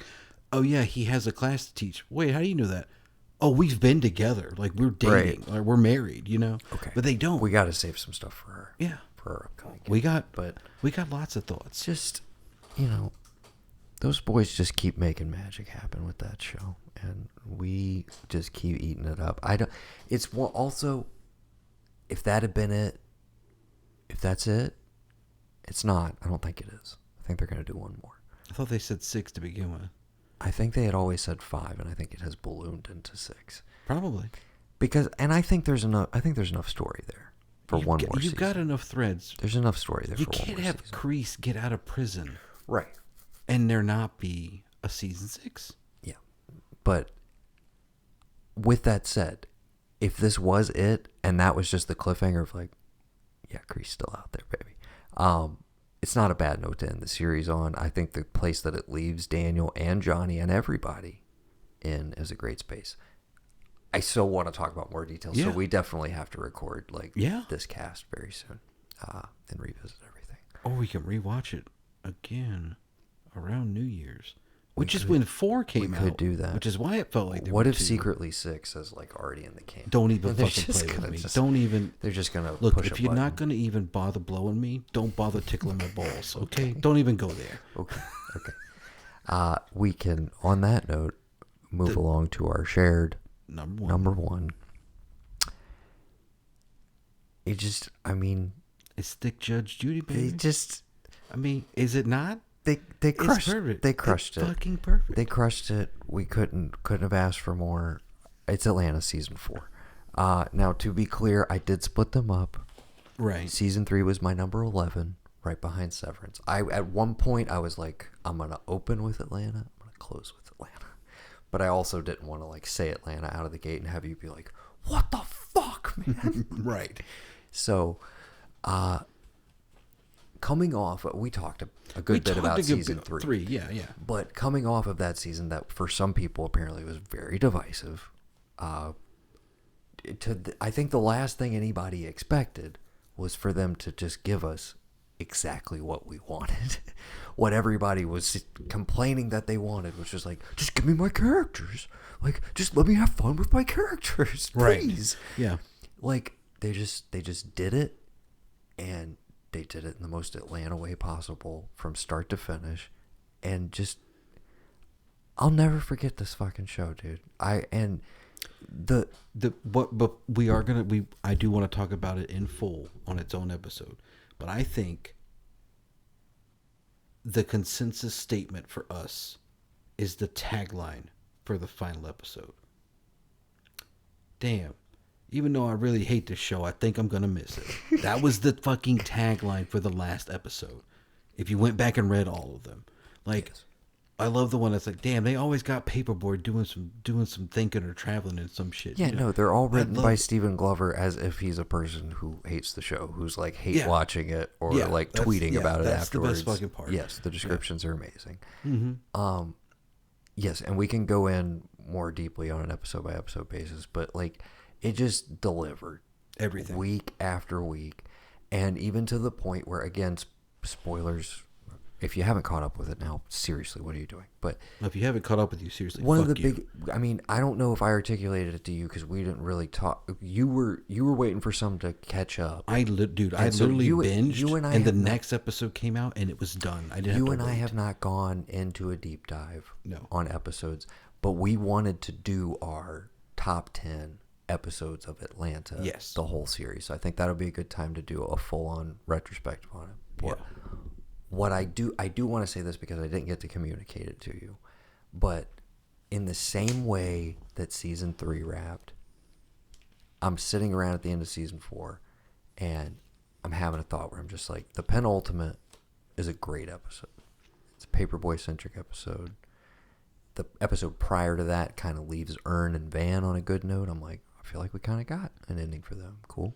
oh yeah, he has a class to teach. Wait, how do you know that? Oh, we've been together. We're dating. Right. We're married, Okay. But they don't. We got to save some stuff for her. Yeah. For her upcoming We got lots of thoughts. Just, those boys just keep making magic happen with that show. And we just keep eating it up. Also, if that had been it, if that's it, it's not. I don't think it is. I think they're going to do one more. I thought they said 6 to begin with. I think they had always said 5, and I think it has ballooned into 6. Probably. Because, and I think there's enough story there. for one more season. You've got enough threads. There's enough story there for one more season. You can't have Kreese get out of prison. Right. And there not be a season 6. Yeah. But with that said, if this was it, and that was just the cliffhanger of like, yeah, Kreese's still out there, baby. It's not a bad note to end the series on. I think the place that it leaves Daniel and Johnny and everybody in is a great space. I still want to talk about more details, so we definitely have to record this cast very soon and revisit everything. Or we can rewatch it again around New Year's, which is when 4 came out. We could do that. Which is why it felt like what if secretly 6 is like already in the can? Don't even fucking play with me. Don't even. They're just gonna look. Push if you're not gonna even bother blowing me, don't bother tickling my balls. Okay? Don't even go there. Okay. We can, on that note, move along to our shared number one. It just, I mean, it's Thick Judge Judy, baby. I mean, is it not? They crushed it. They crushed it. Fucking perfect. They crushed it. We couldn't have asked for more. It's Atlanta season 4. Now, to be clear, I did split them up. Right. Season 3 was my number 11, right behind Severance. At one point I was like, I'm gonna open with Atlanta. I'm gonna close with Atlanta. But I also didn't want to like say Atlanta out of the gate and have you be like, what the fuck, man? Right. So, coming off, we talked a good bit about season 3. Yeah. But coming off of that season, that for some people apparently was very divisive. I think the last thing anybody expected was for them to just give us exactly what we wanted. What everybody was complaining that they wanted, which was like, just give me my characters. Like, just let me have fun with my characters, please. Right. Yeah. Like, they just did it, and they did it in the most Atlanta way possible from start to finish, and just, I'll never forget this fucking show, dude. But I do want to talk about it in full on its own episode, but I think the consensus statement for us is the tagline for the final episode. Damn. Even though I really hate this show, I think I'm going to miss it. That was the fucking tagline for the last episode. If you went back and read all of them. Like, yes. I love the one that's like, damn, they always got Paperboy doing some thinking or traveling and some shit. Yeah, no, they're all written by Stephen Glover as if he's a person who hates the show, who's like watching it or like tweeting about it afterwards. That's the best fucking part. Yes, the descriptions are amazing. Mm-hmm. Yes, and we can go in more deeply on an episode by episode basis, but like it just delivered everything week after week, and even to the point where, again, spoilers. If you haven't caught up with it now, seriously, what are you doing? But if you haven't caught up with you, seriously, one of the big. I mean, I don't know if I articulated it to you because we didn't really talk. You were waiting for some to catch up. I literally binged, and the next episode came out, and it was done. I didn't. You and I have not gone into a deep dive on episodes, but we wanted to do our top 10 episodes of Atlanta. Yes, the whole series. So I think that'll be a good time to do a full-on retrospective on it. Yeah. What I do want to say this because I didn't get to communicate it to you, but in the same way that season 3 wrapped, I'm sitting around at the end of season 4, and I'm having a thought where I'm just like, the penultimate is a great episode. It's a Paperboy-centric episode. The episode prior to that kind of leaves Earn and Van on a good note. I'm like, I feel like we kind of got an ending for them. Cool.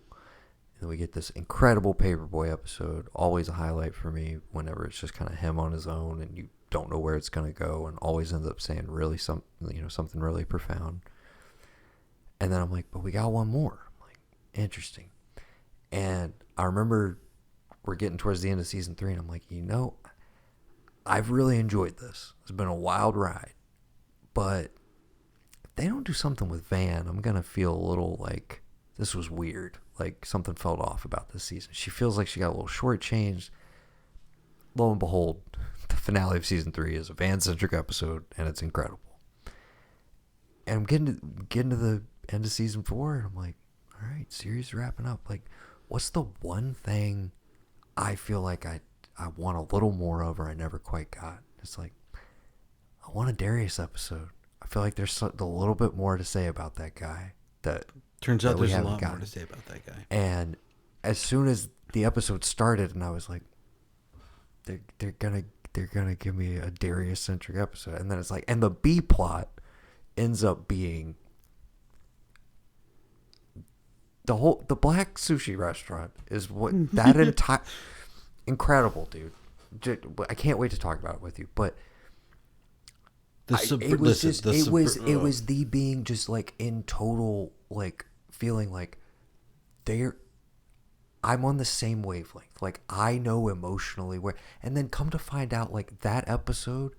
And we get this incredible Paperboy episode, always a highlight for me whenever it's just kind of him on his own and you don't know where it's going to go, and always ends up saying something really profound. And then I'm like, but we got one more. I'm like, interesting. And I remember we're getting towards the end of season 3, and I'm like, I've really enjoyed this. It's been a wild ride. But if they don't do something with Van, I'm going to feel a little like this was weird. Like something felt off about this season. She feels like she got a little shortchanged. Lo and behold, the finale of season 3 is a Van-centric episode, and it's incredible. And I'm getting to the end of season 4, and I'm like, all right, series wrapping up. Like, what's the one thing I feel like I want a little more of, or I never quite got? It's like, I want a Darius episode. I feel like there's a little bit more to say about that guy. Turns out there's a lot more to say about that guy. And as soon as the episode started, and I was like, they're gonna give me a Darius centric episode, and then it's like, and the B plot ends up being the black sushi restaurant is what that entire incredible, dude. I can't wait to talk about it with you, but it was the being just like in total like feeling like I'm on the same wavelength. Like I know emotionally where, and then come to find out like that episode,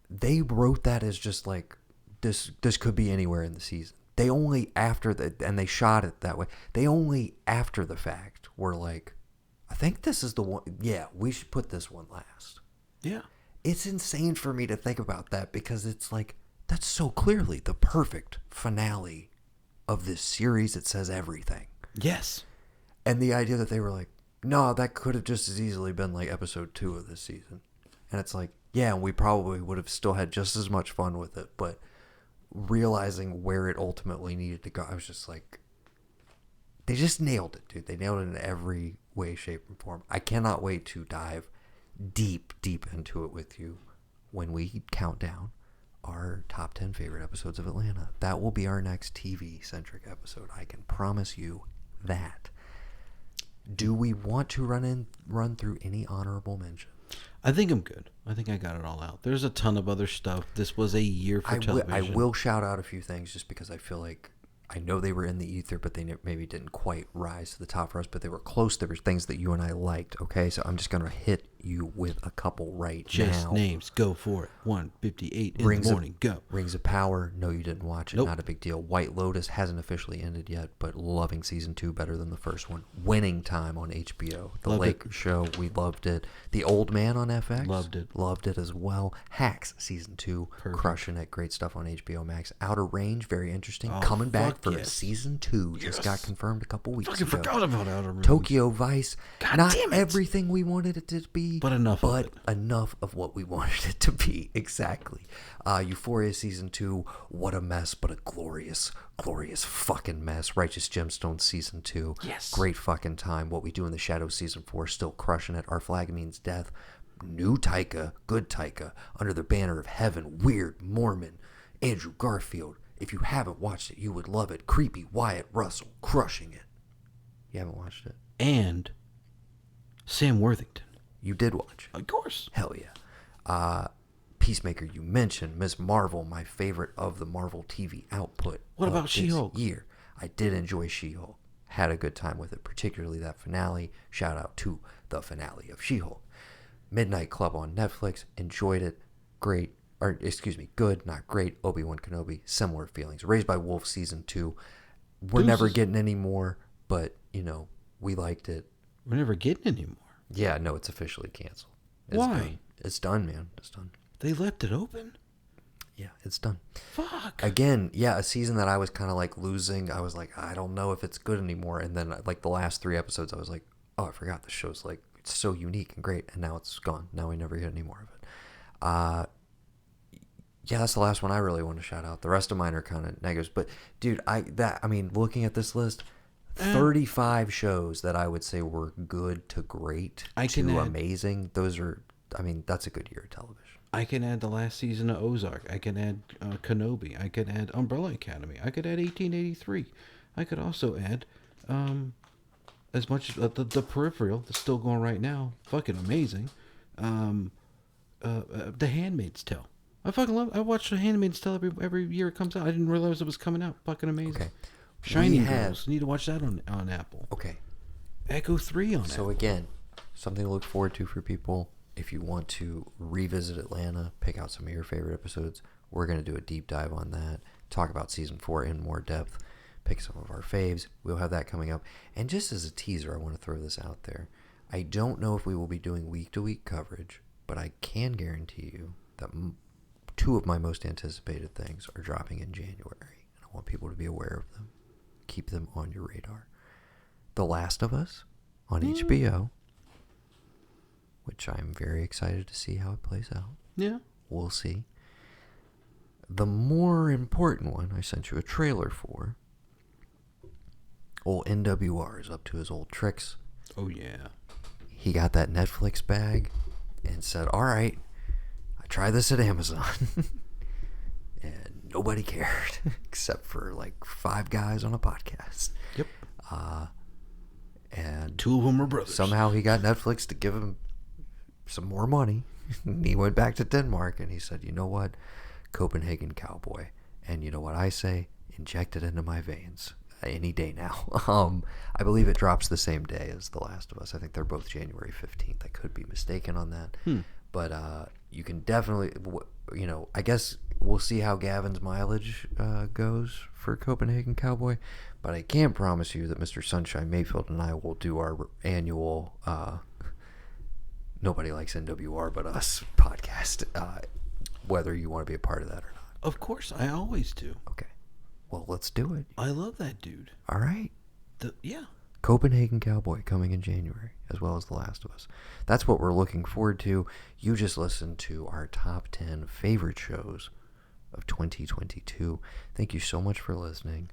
they wrote that as just like this could be anywhere in the season. They only and they shot it that way. They only after the fact were like, I think this is the one. Yeah, we should put this one last. Yeah. It's insane for me to think about that because it's like, that's so clearly the perfect finale of this series. It says everything. Yes. And the idea that they were like, no, that could have just as easily been like episode 2 of this season. And it's like, yeah, we probably would have still had just as much fun with it. But realizing where it ultimately needed to go, I was just like, they just nailed it, dude. They nailed it in every way, shape, and form. I cannot wait to dive deep into it with you when we count down our top 10 favorite episodes of Atlanta. That will be our next TV-centric episode. I can promise you that. Do we want to run through any honorable mentions? I think I'm good. I think I got it all out. There's a ton of other stuff. This was a year for television. I will shout out a few things just because I feel like I know they were in the ether, but they maybe didn't quite rise to the top for us, but they were close. There were things that you and I liked, okay? So I'm just going to hit you with a couple right now. Just names. Go for it. 1:58 in the morning. Go. Rings of Power. No, you didn't watch it. Nope. Not a big deal. White Lotus hasn't officially ended yet, but loving season 2 better than the first one. Winning Time on HBO. The Loved Lake it. Show. We loved it. The Old Man on FX. Loved it. Loved it as well. Hacks season 2. Perfect. Crushing it. Great stuff on HBO Max. Outer Range. Very interesting. Oh, Coming back fuck for yes. season 2. Just got confirmed a couple weeks Fucking ago. forgot about Outer Range. Tokyo Vice. God Not damn it. everything we wanted it to be, But enough of it. enough of what we wanted it to be. Exactly. Euphoria season 2. What a mess, but a glorious fucking mess. Righteous Gemstones season 2. Yes. Great fucking time. What We Do in the Shadows season 4. Still crushing it. Our Flag Means Death. New Taika. Good Taika. Under the Banner of Heaven. Weird Mormon. Andrew Garfield. If you haven't watched it, you would love it. Creepy Wyatt Russell. Crushing it. You haven't watched it? And Sam Worthington. You did watch. Of course. Hell yeah. Peacemaker, you mentioned. Miss Marvel, my favorite of the Marvel TV output. What of about this She-Hulk? year. I did enjoy She-Hulk. Had a good time with it, particularly that finale. Shout out to the finale of She-Hulk. Midnight Club on Netflix. Enjoyed it. Great. Or, excuse me, good, not great. Obi-Wan Kenobi. Similar feelings. Raised by Wolves season 2. We're never getting any more, but, you know, we liked it. We're never getting any more. Yeah, no, it's officially canceled. Why? Done. It's done, man. It's done. They left it open? Yeah, it's done. Fuck. Again, yeah, a season that I was kind of like losing. I was like, I don't know if it's good anymore. And then like the last 3 episodes, I was like, oh, I forgot the show's like, it's so unique and great. And now it's gone. Now we never get any more of it. Yeah, that's the last one I really want to shout out. The rest of mine are kind of negatives. But dude, looking at this list, 35 shows that I would say were good to great to amazing. Those are, that's a good year of television. I can add the last season of Ozark. I can add Kenobi. I could add Umbrella Academy. I could add 1883. I could also add as much the Peripheral that's still going right now. Fucking amazing. The Handmaid's Tale. I fucking love. I watch The Handmaid's Tale every year it comes out. I didn't realize it was coming out. Fucking amazing. Okay. Shining Girls. You need to watch that on Apple. Okay. Echo 3 on Apple. So again, something to look forward to for people. If you want to revisit Atlanta, pick out some of your favorite episodes. We're going to do a deep dive on that. Talk about season 4 in more depth. Pick some of our faves. We'll have that coming up. And just as a teaser, I want to throw this out there. I don't know if we will be doing week-to-week coverage, but I can guarantee you that 2 of my most anticipated things are dropping in January. And I want people to be aware of them. Keep them on your radar. The Last of Us on HBO, which I'm very excited to see how it plays out. Yeah. We'll see. The more important one I sent you a trailer for, Old NWR is up to his old tricks. Oh, yeah. He got that Netflix bag and said, all right, I tried this at Amazon. And nobody cared except for like 5 guys on a podcast. Yep. And 2 of them were brothers. Somehow he got Netflix to give him some more money. He went back to Denmark and he said, you know what? Copenhagen Cowboy. And you know what I say? Inject it into my veins any day now. I believe it drops the same day as The Last of Us. I think they're both January 15th. I could be mistaken on that. But you can definitely, I guess we'll see how Gavin's mileage goes for Copenhagen Cowboy. But I can promise you that Mr. Sunshine Mayfield and I will do our annual Nobody Likes NWR But Us podcast, whether you want to be a part of that or not. Of course, I always do. Okay. Well, let's do it. I love that dude. All right. Yeah. Copenhagen Cowboy coming in January, as well as The Last of Us. That's what we're looking forward to. You just listened to our top 10 favorite shows of 2022. Thank you so much for listening.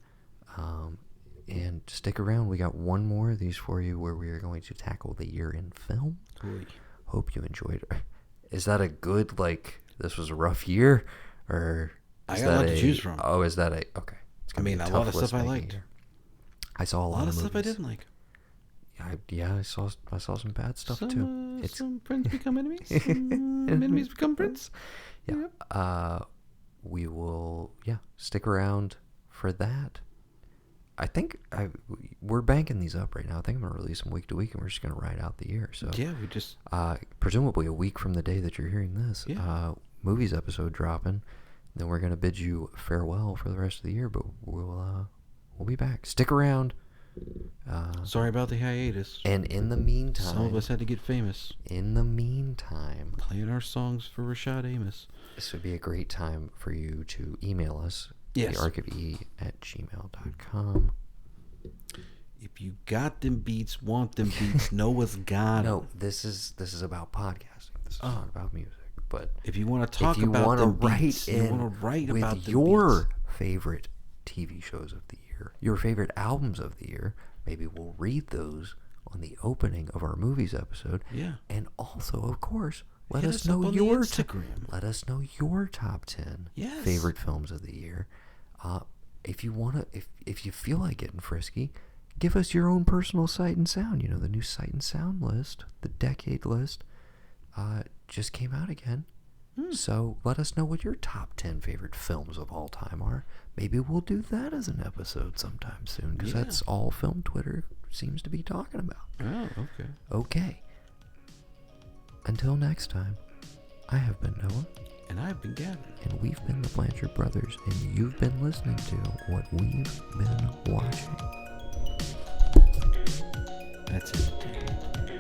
And stick around. We got one more of these for you where we are going to tackle the year in film. Oy. Hope you enjoyed it. Is that a good, this was a rough year? Or I got a lot to choose from. Oh, is that okay. I mean, a lot of stuff I liked. Year. I saw a lot of stuff I didn't like. I saw some bad stuff too. Some friends become enemies. Some enemies become friends. Yeah. Yep. We will. Yeah. Stick around for that. I think we're banking these up right now. I think I'm gonna release them week to week, and we're just gonna ride out the year. So yeah, we just presumably a week from the day that you're hearing this. Yeah. Movies episode dropping. Then we're gonna bid you farewell for the rest of the year, but we'll be back. Stick around. Sorry about the hiatus. And in the meantime, some of us had to get famous. In the meantime, playing our songs for Rashad Amos. This would be a great time for you to email us. Yes. The ARK of E at gmail.com. If you got them beats, want them beats, Noah's got them. No, this is about podcasting. This is not about music. But if you want to talk about them beats, you want to write with about your favorite TV shows of the year, your favorite albums of the year, maybe we'll read those on the opening of our movies episode. Yeah. And also, of course, let Hit us know your Instagram. Let us know your top 10 favorite films of the year. If you want to, if you feel like getting frisky, give us your own personal Sight and Sound. You know, the new Sight and Sound list, the decade list, just came out again. So let us know what your top 10 favorite films of all time are. Maybe we'll do that as an episode sometime soon, because that's all Film Twitter seems to be talking about. Oh, okay. Okay. Until next time, I have been Noah. And I've been Gavin. And we've been the Blanchard Brothers, and you've been listening to What We've Been Watching. That's it.